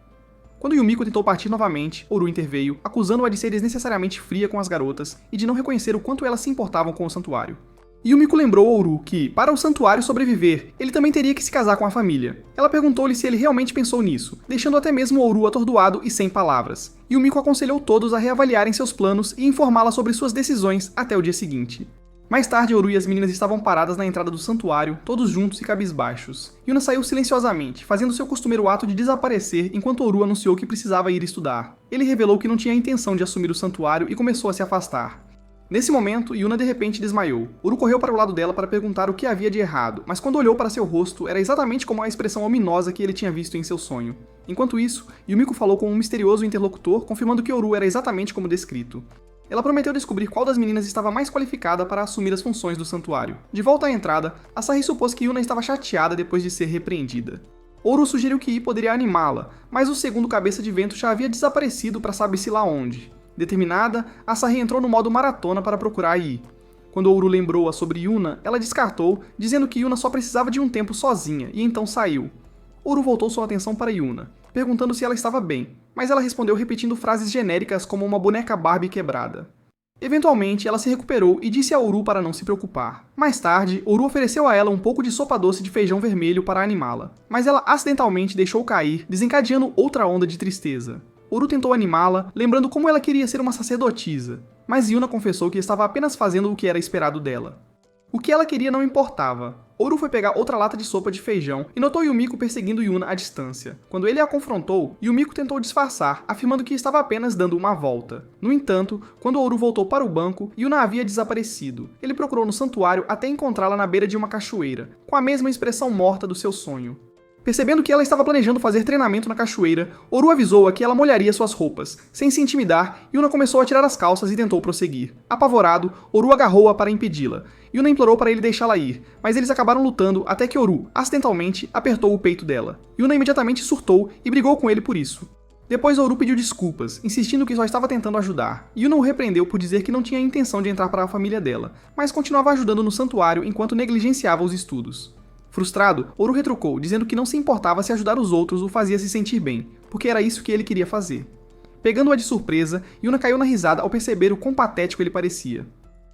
Quando Yumiko tentou partir novamente, Oru interveio, acusando-a de ser desnecessariamente fria com as garotas e de não reconhecer o quanto elas se importavam com o santuário. Yumiko lembrou Ouru que, para o santuário sobreviver, ele também teria que se casar com a família. Ela perguntou-lhe se ele realmente pensou nisso, deixando até mesmo Ouru atordoado e sem palavras. Yumiko aconselhou todos a reavaliarem seus planos e informá-la sobre suas decisões até o dia seguinte. Mais tarde, Ouru e as meninas estavam paradas na entrada do santuário, todos juntos e cabisbaixos. Yuna saiu silenciosamente, fazendo seu costumeiro ato de desaparecer enquanto Ouru anunciou que precisava ir estudar. Ele revelou que não tinha a intenção de assumir o santuário e começou a se afastar. Nesse momento, Yuna de repente desmaiou. Ouru correu para o lado dela para perguntar o que havia de errado, mas quando olhou para seu rosto, era exatamente como a expressão ominosa que ele tinha visto em seu sonho. Enquanto isso, Yumiko falou com um misterioso interlocutor, confirmando que Ouru era exatamente como descrito. Ela prometeu descobrir qual das meninas estava mais qualificada para assumir as funções do santuário. De volta à entrada, Asahi supôs que Yuna estava chateada depois de ser repreendida. Ouru sugeriu que Ii poderia animá-la, mas o segundo cabeça de vento já havia desaparecido para sabe-se lá onde. Determinada, Asahi entrou no modo maratona para procurar Ii. Quando Ouru lembrou-a sobre Yuna, ela descartou, dizendo que Yuna só precisava de um tempo sozinha, e então saiu. Ouru voltou sua atenção para Yuna, perguntando se ela estava bem, mas ela respondeu repetindo frases genéricas como uma boneca Barbie quebrada. Eventualmente, ela se recuperou e disse a Ouru para não se preocupar. Mais tarde, Ouru ofereceu a ela um pouco de sopa doce de feijão vermelho para animá-la, mas ela acidentalmente deixou cair, desencadeando outra onda de tristeza. Ouru tentou animá-la, lembrando como ela queria ser uma sacerdotisa, mas Yuna confessou que estava apenas fazendo o que era esperado dela. O que ela queria não importava. Ouru foi pegar outra lata de sopa de feijão e notou Yumiko perseguindo Yuna à distância. Quando ele a confrontou, Yumiko tentou disfarçar, afirmando que estava apenas dando uma volta. No entanto, quando Ouru voltou para o banco, Yuna havia desaparecido. Ele procurou no santuário até encontrá-la na beira de uma cachoeira, com a mesma expressão morta do seu sonho. Percebendo que ela estava planejando fazer treinamento na cachoeira, Ouru avisou-a que ela molharia suas roupas. Sem se intimidar, Yuna começou a tirar as calças e tentou prosseguir. Apavorado, Ouru agarrou-a para impedi-la. Yuna implorou para ele deixá-la ir, mas eles acabaram lutando até que Ouru, acidentalmente, apertou o peito dela. Yuna imediatamente surtou e brigou com ele por isso. Depois Ouru pediu desculpas, insistindo que só estava tentando ajudar. Yuna o repreendeu por dizer que não tinha intenção de entrar para a família dela, mas continuava ajudando no santuário enquanto negligenciava os estudos. Frustrado, Ouru retrucou, dizendo que não se importava se ajudar os outros o fazia se sentir bem, porque era isso que ele queria fazer. Pegando-a de surpresa, Yuna caiu na risada ao perceber o quão patético ele parecia.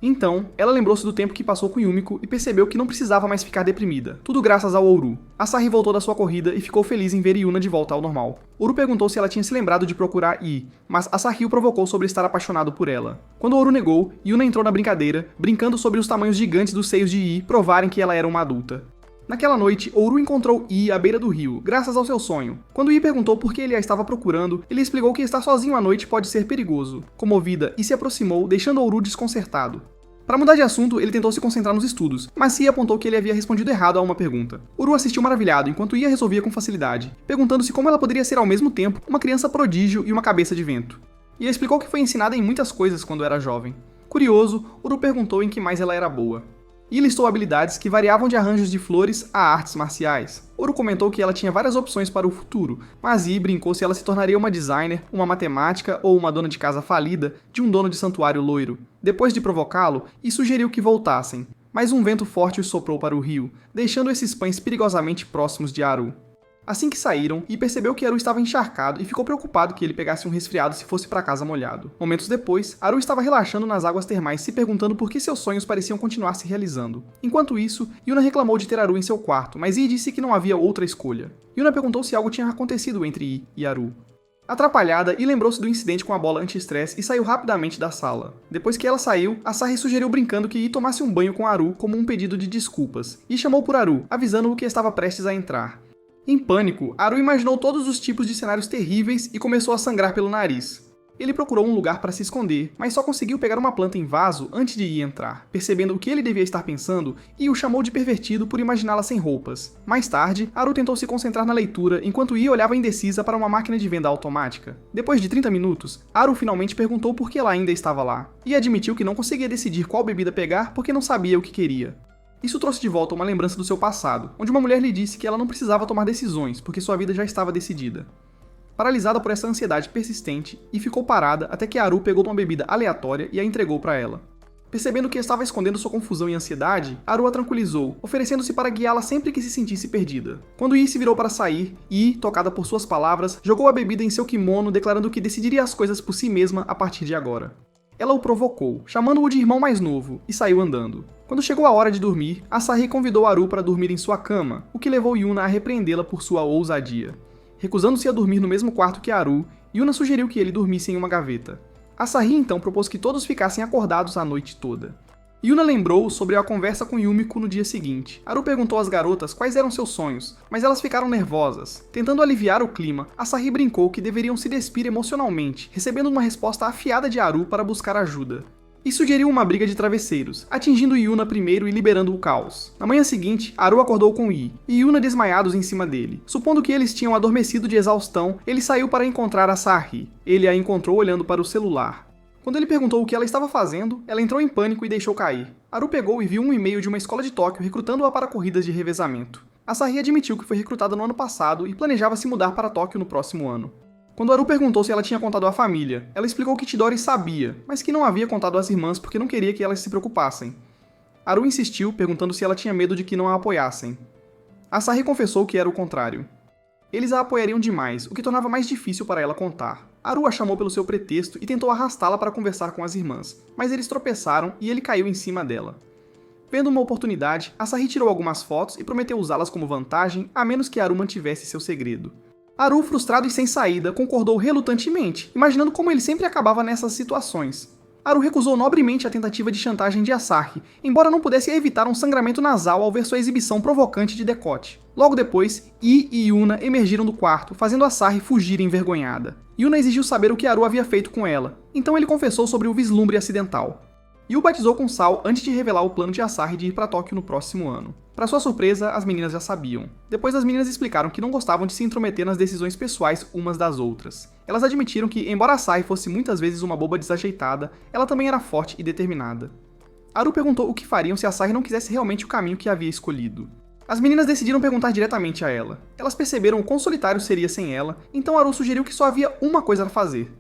Então, ela lembrou-se do tempo que passou com Yumiko e percebeu que não precisava mais ficar deprimida, tudo graças ao Ouru. Asahi voltou da sua corrida e ficou feliz em ver Yuna de volta ao normal. Ouru perguntou se ela tinha se lembrado de procurar Ii, mas Asahi o provocou sobre estar apaixonado por ela. Quando Ouru negou, Yuna entrou na brincadeira, brincando sobre os tamanhos gigantes dos seios de Ii provarem que ela era uma adulta. Naquela noite, Ouru encontrou Ii à beira do rio, graças ao seu sonho. Quando Ii perguntou por que ele a estava procurando, ele explicou que estar sozinho à noite pode ser perigoso. Comovida, Ii se aproximou, deixando Ouru desconcertado. Para mudar de assunto, ele tentou se concentrar nos estudos, mas Ii apontou que ele havia respondido errado a uma pergunta. Ouru assistiu maravilhado, enquanto Ii a resolvia com facilidade, perguntando-se como ela poderia ser ao mesmo tempo uma criança prodígio e uma cabeça de vento. Ii explicou que foi ensinada em muitas coisas quando era jovem. Curioso, Ouru perguntou em que mais ela era boa. E listou habilidades que variavam de arranjos de flores a artes marciais. Ouru comentou que ela tinha várias opções para o futuro, mas Ii brincou se ela se tornaria uma designer, uma matemática ou uma dona de casa falida de um dono de santuário loiro. Depois de provocá-lo, Ii sugeriu que voltassem, mas um vento forte os soprou para o rio, deixando esses pães perigosamente próximos de Aru. Assim que saíram, Ii percebeu que Aru estava encharcado e ficou preocupado que ele pegasse um resfriado se fosse para casa molhado. Momentos depois, Aru estava relaxando nas águas termais, se perguntando por que seus sonhos pareciam continuar se realizando. Enquanto isso, Yuna reclamou de ter Aru em seu quarto, mas Ii disse que não havia outra escolha. Yuna perguntou se algo tinha acontecido entre Ii e Aru. Atrapalhada, Ii lembrou-se do incidente com a bola anti-estresse e saiu rapidamente da sala. Depois que ela saiu, Asahi sugeriu brincando que Ii tomasse um banho com Aru como um pedido de desculpas, e chamou por Aru, avisando-o que estava prestes a entrar. Em pânico, Aru imaginou todos os tipos de cenários terríveis e começou a sangrar pelo nariz. Ele procurou um lugar para se esconder, mas só conseguiu pegar uma planta em vaso antes de Ii entrar. Percebendo o que ele devia estar pensando, Ii o chamou de pervertido por imaginá-la sem roupas. Mais tarde, Aru tentou se concentrar na leitura enquanto Ii olhava indecisa para uma máquina de venda automática. Depois de 30 minutos, Aru finalmente perguntou por que ela ainda estava lá. Ii admitiu que não conseguia decidir qual bebida pegar porque não sabia o que queria. Isso trouxe de volta uma lembrança do seu passado, onde uma mulher lhe disse que ela não precisava tomar decisões, porque sua vida já estava decidida. Paralisada por essa ansiedade persistente, Ii ficou parada até que Aru pegou uma bebida aleatória e a entregou para ela. Percebendo que estava escondendo sua confusão e ansiedade, Aru a tranquilizou, oferecendo-se para guiá-la sempre que se sentisse perdida. Quando Ii se virou para sair, Ii, tocada por suas palavras, jogou a bebida em seu kimono, declarando que decidiria as coisas por si mesma a partir de agora. Ela o provocou, chamando-o de irmão mais novo, e saiu andando. Quando chegou a hora de dormir, Asahi convidou Haru para dormir em sua cama, o que levou Yuna a repreendê-la por sua ousadia. Recusando-se a dormir no mesmo quarto que Haru, Yuna sugeriu que ele dormisse em uma gaveta. Asahi então propôs que todos ficassem acordados a noite toda. Yuna lembrou sobre a conversa com Yumiko no dia seguinte. Haru perguntou às garotas quais eram seus sonhos, mas elas ficaram nervosas. Tentando aliviar o clima, Asahi brincou que deveriam se despir emocionalmente, recebendo uma resposta afiada de Haru para buscar ajuda. E sugeriu uma briga de travesseiros, atingindo Yuna primeiro e liberando o caos. Na manhã seguinte, Haru acordou com Yi, e Yuna desmaiados em cima dele. Supondo que eles tinham adormecido de exaustão, ele saiu para encontrar Asahi. Ele a encontrou olhando para o celular. Quando ele perguntou o que ela estava fazendo, ela entrou em pânico e deixou cair. Haru pegou e viu um e-mail de uma escola de Tóquio recrutando-a para corridas de revezamento. Asahi admitiu que foi recrutada no ano passado e planejava se mudar para Tóquio no próximo ano. Quando Haru perguntou se ela tinha contado à família, ela explicou que Chidori sabia, mas que não havia contado às irmãs porque não queria que elas se preocupassem. Haru insistiu, perguntando se ela tinha medo de que não a apoiassem. Asahi confessou que era o contrário. Eles a apoiariam demais, o que tornava mais difícil para ela contar. Haru a chamou pelo seu pretexto e tentou arrastá-la para conversar com as irmãs, mas eles tropeçaram e ele caiu em cima dela. Vendo uma oportunidade, Asahi tirou algumas fotos e prometeu usá-las como vantagem, a menos que Haru mantivesse seu segredo. Haru, frustrado e sem saída, concordou relutantemente, imaginando como ele sempre acabava nessas situações. Haru recusou nobremente a tentativa de chantagem de Asahi, embora não pudesse evitar um sangramento nasal ao ver sua exibição provocante de decote. Logo depois, Yi e Yuna emergiram do quarto, fazendo Asahi fugir envergonhada. Yuna exigiu saber o que Haru havia feito com ela, então ele confessou sobre o vislumbre acidental. E o batizou com sal antes de revelar o plano de Asahi de ir para Tóquio no próximo ano. Para sua surpresa, as meninas já sabiam. Depois as meninas explicaram que não gostavam de se intrometer nas decisões pessoais umas das outras. Elas admitiram que, embora Asahi fosse muitas vezes uma boba desajeitada, ela também era forte e determinada. Haru perguntou o que fariam se Asahi não quisesse realmente o caminho que havia escolhido. As meninas decidiram perguntar diretamente a ela. Elas perceberam o quão solitário seria sem ela, então Haru sugeriu que só havia uma coisa a fazer.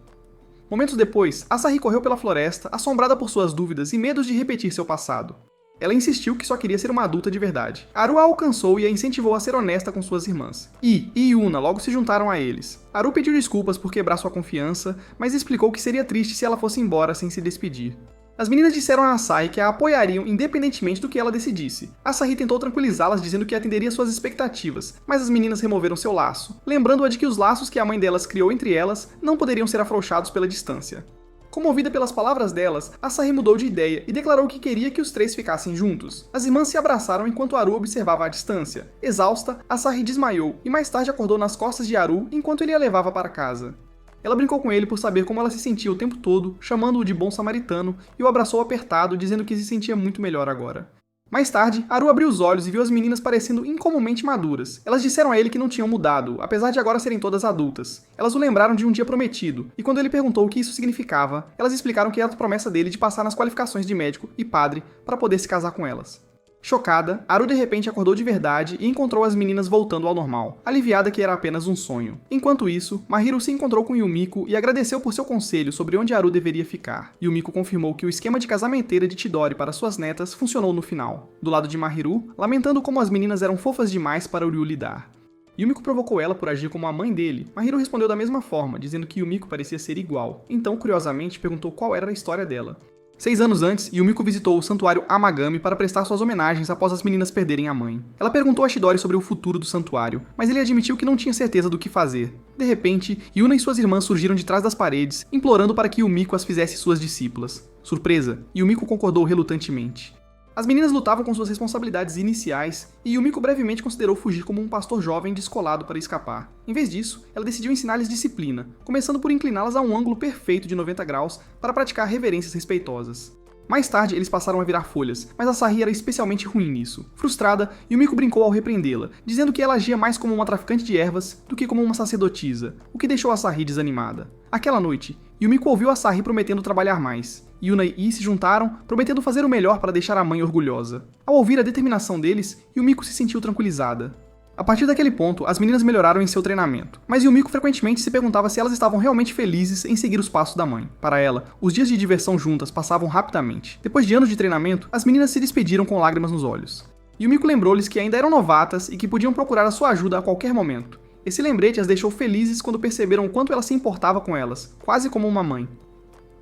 Momentos depois, Asahi correu pela floresta, assombrada por suas dúvidas e medos de repetir seu passado. Ela insistiu que só queria ser uma adulta de verdade. Haru a alcançou e a incentivou a ser honesta com suas irmãs. Yi e Yuna logo se juntaram a eles. Haru pediu desculpas por quebrar sua confiança, mas explicou que seria triste se ela fosse embora sem se despedir. As meninas disseram a Asahi que a apoiariam independentemente do que ela decidisse. Asahi tentou tranquilizá-las dizendo que atenderia suas expectativas, mas as meninas removeram seu laço, lembrando-a de que os laços que a mãe delas criou entre elas não poderiam ser afrouxados pela distância. Comovida pelas palavras delas, Asahi mudou de ideia e declarou que queria que os três ficassem juntos. As irmãs se abraçaram enquanto Haru observava à distância. Exausta, Asahi desmaiou e mais tarde acordou nas costas de Haru enquanto ele a levava para casa. Ela brincou com ele por saber como ela se sentia o tempo todo, chamando-o de bom samaritano, e o abraçou apertado, dizendo que se sentia muito melhor agora. Mais tarde, Haru abriu os olhos e viu as meninas parecendo incomumente maduras. Elas disseram a ele que não tinham mudado, apesar de agora serem todas adultas. Elas o lembraram de um dia prometido, e quando ele perguntou o que isso significava, elas explicaram que era a promessa dele de passar nas qualificações de médico e padre para poder se casar com elas. Chocada, Haru de repente acordou de verdade e encontrou as meninas voltando ao normal, aliviada que era apenas um sonho. Enquanto isso, Mahiro se encontrou com Yumiko e agradeceu por seu conselho sobre onde Haru deveria ficar. Yumiko confirmou que o esquema de casamenteira de Chidori para suas netas funcionou no final. Do lado de Mahiro, lamentando como as meninas eram fofas demais para Ryu lidar. Yumiko provocou ela por agir como a mãe dele. Mahiro respondeu da mesma forma, dizendo que Yumiko parecia ser igual. Então, curiosamente, perguntou qual era a história dela. 6 anos antes, Yumiko visitou o santuário Amagami para prestar suas homenagens após as meninas perderem a mãe. Ela perguntou a Chidori sobre o futuro do santuário, mas ele admitiu que não tinha certeza do que fazer. De repente, Yuna e suas irmãs surgiram de trás das paredes, implorando para que Yumiko as fizesse suas discípulas. Surpresa, Yumiko concordou relutantemente. As meninas lutavam com suas responsabilidades iniciais, e Yumiko brevemente considerou fugir como um pastor jovem descolado para escapar. Em vez disso, ela decidiu ensinar-lhes disciplina, começando por incliná-las a um ângulo perfeito de 90 graus para praticar reverências respeitosas. Mais tarde, eles passaram a virar folhas, mas Asahi era especialmente ruim nisso. Frustrada, Yumiko brincou ao repreendê-la, dizendo que ela agia mais como uma traficante de ervas do que como uma sacerdotisa, o que deixou Asahi desanimada. Aquela noite, Yumiko ouviu Asahi prometendo trabalhar mais. Yuna e Yi se juntaram, prometendo fazer o melhor para deixar a mãe orgulhosa. Ao ouvir a determinação deles, Yumiko se sentiu tranquilizada. A partir daquele ponto, as meninas melhoraram em seu treinamento, mas Yumiko frequentemente se perguntava se elas estavam realmente felizes em seguir os passos da mãe. Para ela, os dias de diversão juntas passavam rapidamente. Depois de anos de treinamento, as meninas se despediram com lágrimas nos olhos. Yumiko lembrou-lhes que ainda eram novatas e que podiam procurar a sua ajuda a qualquer momento. Esse lembrete as deixou felizes quando perceberam o quanto ela se importava com elas, quase como uma mãe.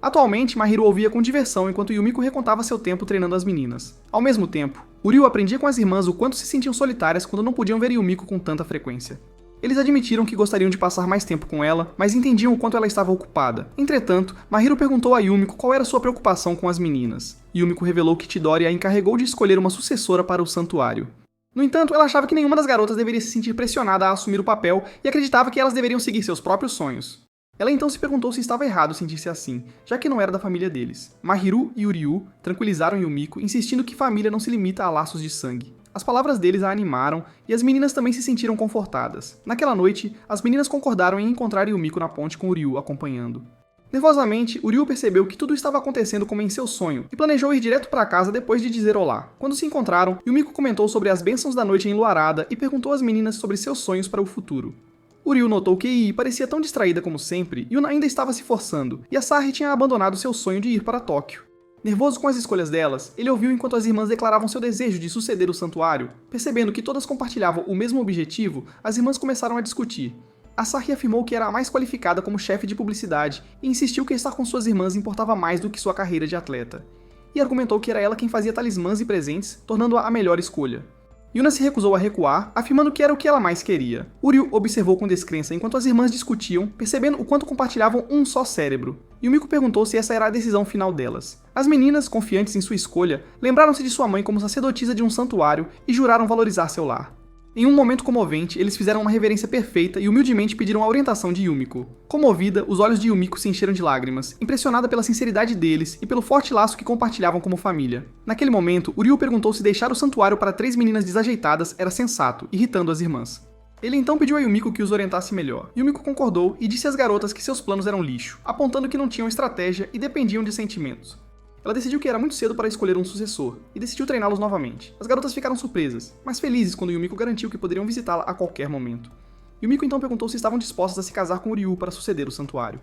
Atualmente, Mahiru ouvia com diversão enquanto Yumiko recontava seu tempo treinando as meninas. Ao mesmo tempo, Uryu aprendia com as irmãs o quanto se sentiam solitárias quando não podiam ver Yumiko com tanta frequência. Eles admitiram que gostariam de passar mais tempo com ela, mas entendiam o quanto ela estava ocupada. Entretanto, Mahiru perguntou a Yumiko qual era sua preocupação com as meninas. Yumiko revelou que Chidori a encarregou de escolher uma sucessora para o santuário. No entanto, ela achava que nenhuma das garotas deveria se sentir pressionada a assumir o papel e acreditava que elas deveriam seguir seus próprios sonhos. Ela então se perguntou se estava errado sentir-se assim, já que não era da família deles. Mahiru e Uryu tranquilizaram Yumiko, insistindo que família não se limita a laços de sangue. As palavras deles a animaram e as meninas também se sentiram confortadas. Naquela noite, as meninas concordaram em encontrar Yumiko na ponte com Uryu acompanhando. Nervosamente, Uryu percebeu que tudo estava acontecendo como em seu sonho e planejou ir direto para casa depois de dizer olá. Quando se encontraram, Yumiko comentou sobre as bênçãos da noite enluarada e perguntou às meninas sobre seus sonhos para o futuro. Uryu notou que Ii parecia tão distraída como sempre, Yuna ainda estava se forçando, e Asahi tinha abandonado seu sonho de ir para Tóquio. Nervoso com as escolhas delas, ele ouviu enquanto as irmãs declaravam seu desejo de suceder o santuário. Percebendo que todas compartilhavam o mesmo objetivo, as irmãs começaram a discutir. Asahi afirmou que era a mais qualificada como chefe de publicidade e insistiu que estar com suas irmãs importava mais do que sua carreira de atleta. E argumentou que era ela quem fazia talismãs e presentes, tornando-a a melhor escolha. Yuna se recusou a recuar, afirmando que era o que ela mais queria. Uryu observou com descrença enquanto as irmãs discutiam, percebendo o quanto compartilhavam um só cérebro. Yumiko perguntou se essa era a decisão final delas. As meninas, confiantes em sua escolha, lembraram-se de sua mãe como sacerdotisa de um santuário e juraram valorizar seu lar. Em um momento comovente, eles fizeram uma reverência perfeita e humildemente pediram a orientação de Yumiko. Comovida, os olhos de Yumiko se encheram de lágrimas, impressionada pela sinceridade deles e pelo forte laço que compartilhavam como família. Naquele momento, Uryu perguntou se deixar o santuário para 3 meninas desajeitadas era sensato, irritando as irmãs. Ele então pediu a Yumiko que os orientasse melhor. Yumiko concordou e disse às garotas que seus planos eram lixo, apontando que não tinham estratégia e dependiam de sentimentos. Ela decidiu que era muito cedo para escolher um sucessor, e decidiu treiná-los novamente. As garotas ficaram surpresas, mas felizes quando Yumiko garantiu que poderiam visitá-la a qualquer momento. Yumiko então perguntou se estavam dispostas a se casar com Uryu para suceder o santuário.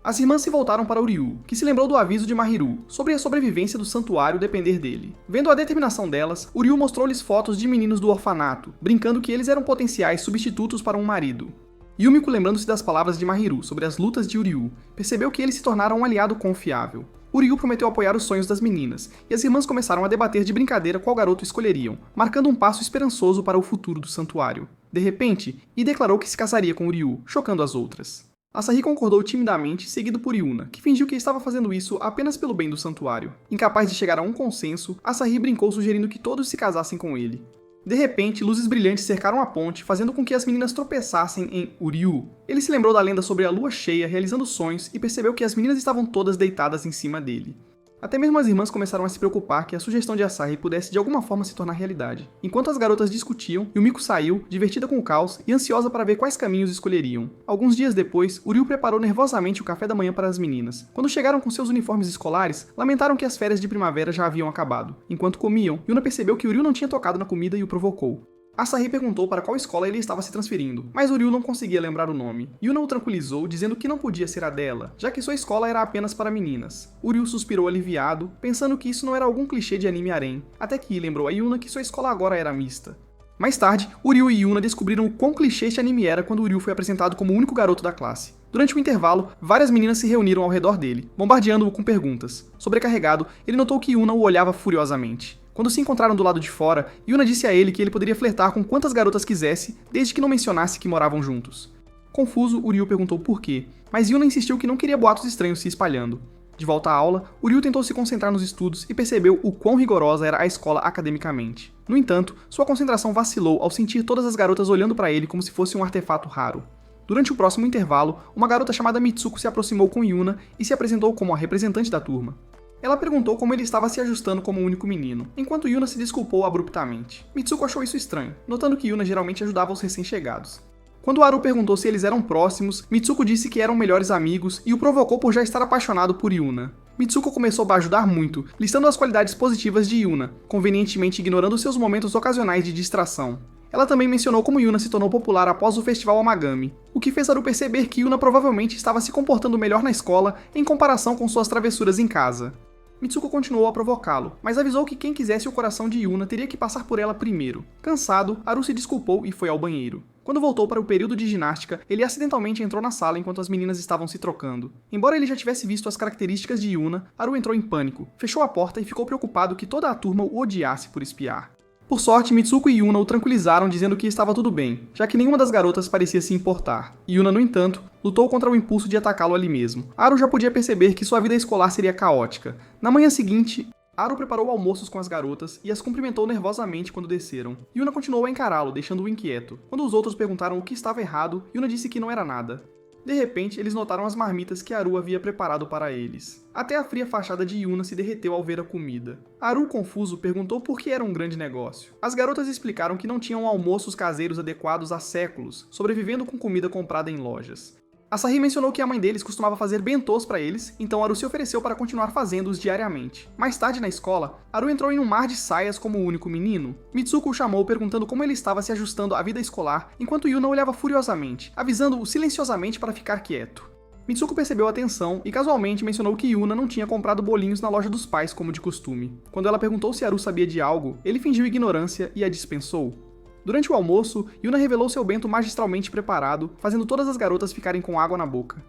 As irmãs se voltaram para Uryu, que se lembrou do aviso de Mahiru, sobre a sobrevivência do santuário depender dele. Vendo a determinação delas, Uryu mostrou-lhes fotos de meninos do orfanato, brincando que eles eram potenciais substitutos para um marido. Yumiko, lembrando-se das palavras de Mahiru sobre as lutas de Uryu, percebeu que eles se tornaram um aliado confiável. Uryu prometeu apoiar os sonhos das meninas, e as irmãs começaram a debater de brincadeira qual garoto escolheriam, marcando um passo esperançoso para o futuro do santuário. De repente, Ii declarou que se casaria com Uryu, chocando as outras. Asahi concordou timidamente, seguido por Yuna, que fingiu que estava fazendo isso apenas pelo bem do santuário. Incapaz de chegar a um consenso, Asahi brincou sugerindo que todos se casassem com ele. De repente, luzes brilhantes cercaram a ponte, fazendo com que as meninas tropeçassem em Uryu. Ele se lembrou da lenda sobre a lua cheia realizando sonhos e percebeu que as meninas estavam todas deitadas em cima dele. Até mesmo as irmãs começaram a se preocupar que a sugestão de Asahi pudesse de alguma forma se tornar realidade. Enquanto as garotas discutiam, Yumiko saiu, divertida com o caos e ansiosa para ver quais caminhos escolheriam. Alguns dias depois, Uryu preparou nervosamente o café da manhã para as meninas. Quando chegaram com seus uniformes escolares, lamentaram que as férias de primavera já haviam acabado. Enquanto comiam, Yuna percebeu que Uryu não tinha tocado na comida e o provocou. Asahi perguntou para qual escola ele estava se transferindo, mas Uryu não conseguia lembrar o nome. Yuna o tranquilizou, dizendo que não podia ser a dela, já que sua escola era apenas para meninas. Uryu suspirou aliviado, pensando que isso não era algum clichê de anime harém, até que lembrou a Yuna que sua escola agora era mista. Mais tarde, Uryu e Yuna descobriram o quão clichê este anime era quando Uryu foi apresentado como o único garoto da classe. Durante o intervalo, várias meninas se reuniram ao redor dele, bombardeando-o com perguntas. Sobrecarregado, ele notou que Yuna o olhava furiosamente. Quando se encontraram do lado de fora, Yuna disse a ele que ele poderia flertar com quantas garotas quisesse, desde que não mencionasse que moravam juntos. Confuso, Uryu perguntou por quê, mas Yuna insistiu que não queria boatos estranhos se espalhando. De volta à aula, Uryu tentou se concentrar nos estudos e percebeu o quão rigorosa era a escola academicamente. No entanto, sua concentração vacilou ao sentir todas as garotas olhando para ele como se fosse um artefato raro. Durante o próximo intervalo, uma garota chamada Mitsuko se aproximou com Yuna e se apresentou como a representante da turma. Ela perguntou como ele estava se ajustando como o único menino, enquanto Yuna se desculpou abruptamente. Mitsuko achou isso estranho, notando que Yuna geralmente ajudava os recém-chegados. Quando Haru perguntou se eles eram próximos, Mitsuko disse que eram melhores amigos e o provocou por já estar apaixonado por Yuna. Mitsuko começou a ajudar muito, listando as qualidades positivas de Yuna, convenientemente ignorando seus momentos ocasionais de distração. Ela também mencionou como Yuna se tornou popular após o festival Amagami, o que fez Haru perceber que Yuna provavelmente estava se comportando melhor na escola em comparação com suas travessuras em casa. Mitsuko continuou a provocá-lo, mas avisou que quem quisesse o coração de Yuna teria que passar por ela primeiro. Cansado, Haru se desculpou e foi ao banheiro. Quando voltou para o período de ginástica, ele acidentalmente entrou na sala enquanto as meninas estavam se trocando. Embora ele já tivesse visto as características de Yuna, Haru entrou em pânico, fechou a porta e ficou preocupado que toda a turma o odiasse por espiar. Por sorte, Mitsuko e Yuna o tranquilizaram dizendo que estava tudo bem, já que nenhuma das garotas parecia se importar. Yuna, no entanto, lutou contra o impulso de atacá-lo ali mesmo. Haru já podia perceber que sua vida escolar seria caótica. Na manhã seguinte, Haru preparou almoços com as garotas e as cumprimentou nervosamente quando desceram. Yuna continuou a encará-lo, deixando-o inquieto. Quando os outros perguntaram o que estava errado, Yuna disse que não era nada. De repente, eles notaram as marmitas que Haru havia preparado para eles. Até a fria fachada de Yuna se derreteu ao ver a comida. Haru, confuso, perguntou por que era um grande negócio. As garotas explicaram que não tinham almoços caseiros adequados há séculos, sobrevivendo com comida comprada em lojas. Asahi mencionou que a mãe deles costumava fazer bentôs para eles, então Haru se ofereceu para continuar fazendo-os diariamente. Mais tarde na escola, Haru entrou em um mar de saias como o único menino. Mitsuko o chamou perguntando como ele estava se ajustando à vida escolar, enquanto Yuna olhava furiosamente, avisando-o silenciosamente para ficar quieto. Mitsuko percebeu a tensão e casualmente mencionou que Yuna não tinha comprado bolinhos na loja dos pais como de costume. Quando ela perguntou se Haru sabia de algo, ele fingiu ignorância e a dispensou. Durante o almoço, Yuna revelou seu bento magistralmente preparado, fazendo todas as garotas ficarem com água na boca.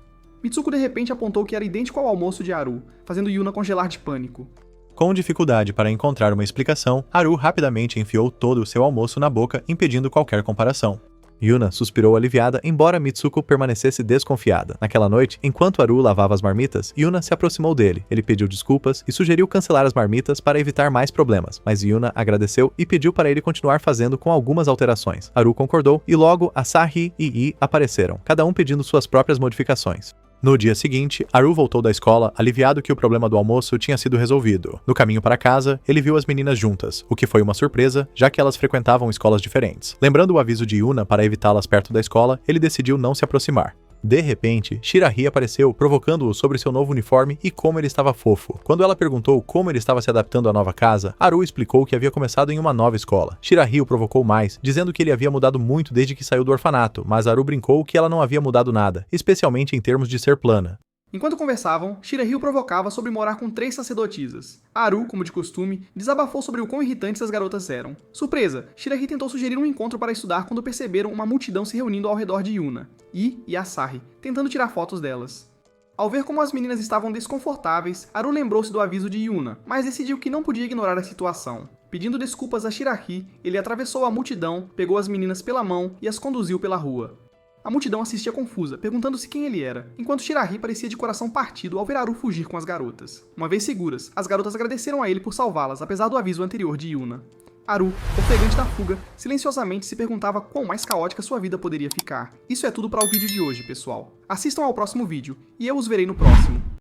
Mitsuko de repente apontou que era idêntico ao almoço de Haru, fazendo Yuna congelar de pânico. Com dificuldade para encontrar uma explicação, Haru rapidamente enfiou todo o seu almoço na boca, impedindo qualquer comparação. Yuna suspirou aliviada, embora Mitsuko permanecesse desconfiada. Naquela noite, enquanto Haru lavava as marmitas, Yuna se aproximou dele. Ele pediu desculpas e sugeriu cancelar as marmitas para evitar mais problemas, mas Yuna agradeceu e pediu para ele continuar fazendo com algumas alterações. Haru concordou e logo Asahi e Ii apareceram, cada um pedindo suas próprias modificações. No dia seguinte, Haru voltou da escola, aliviado que o problema do almoço tinha sido resolvido. No caminho para casa, ele viu as meninas juntas, o que foi uma surpresa, já que elas frequentavam escolas diferentes. Lembrando o aviso de Yuna para evitá-las perto da escola, ele decidiu não se aproximar. De repente, Shirahi apareceu, provocando-o sobre seu novo uniforme e como ele estava fofo. Quando ela perguntou como ele estava se adaptando à nova casa, Haru explicou que havia começado em uma nova escola. Shirahi o provocou mais, dizendo que ele havia mudado muito desde que saiu do orfanato, mas Haru brincou que ela não havia mudado nada, especialmente em termos de ser plana. Enquanto conversavam, Shirahi o provocava sobre morar com 3 sacerdotisas. Haru, como de costume, desabafou sobre o quão irritantes as garotas eram. Surpresa, Shirahi tentou sugerir um encontro para estudar quando perceberam uma multidão se reunindo ao redor de Yuna, Ii e Asahi, tentando tirar fotos delas. Ao ver como as meninas estavam desconfortáveis, Haru lembrou-se do aviso de Yuna, mas decidiu que não podia ignorar a situação. Pedindo desculpas a Shirahi, ele atravessou a multidão, pegou as meninas pela mão e as conduziu pela rua. A multidão assistia confusa, perguntando-se quem ele era, enquanto Shirahi parecia de coração partido ao ver Haru fugir com as garotas. Uma vez seguras, as garotas agradeceram a ele por salvá-las, apesar do aviso anterior de Yuna. Haru, ofegante da fuga, silenciosamente se perguntava quão mais caótica sua vida poderia ficar. Isso é tudo para o vídeo de hoje, pessoal. Assistam ao próximo vídeo, e eu os verei no próximo.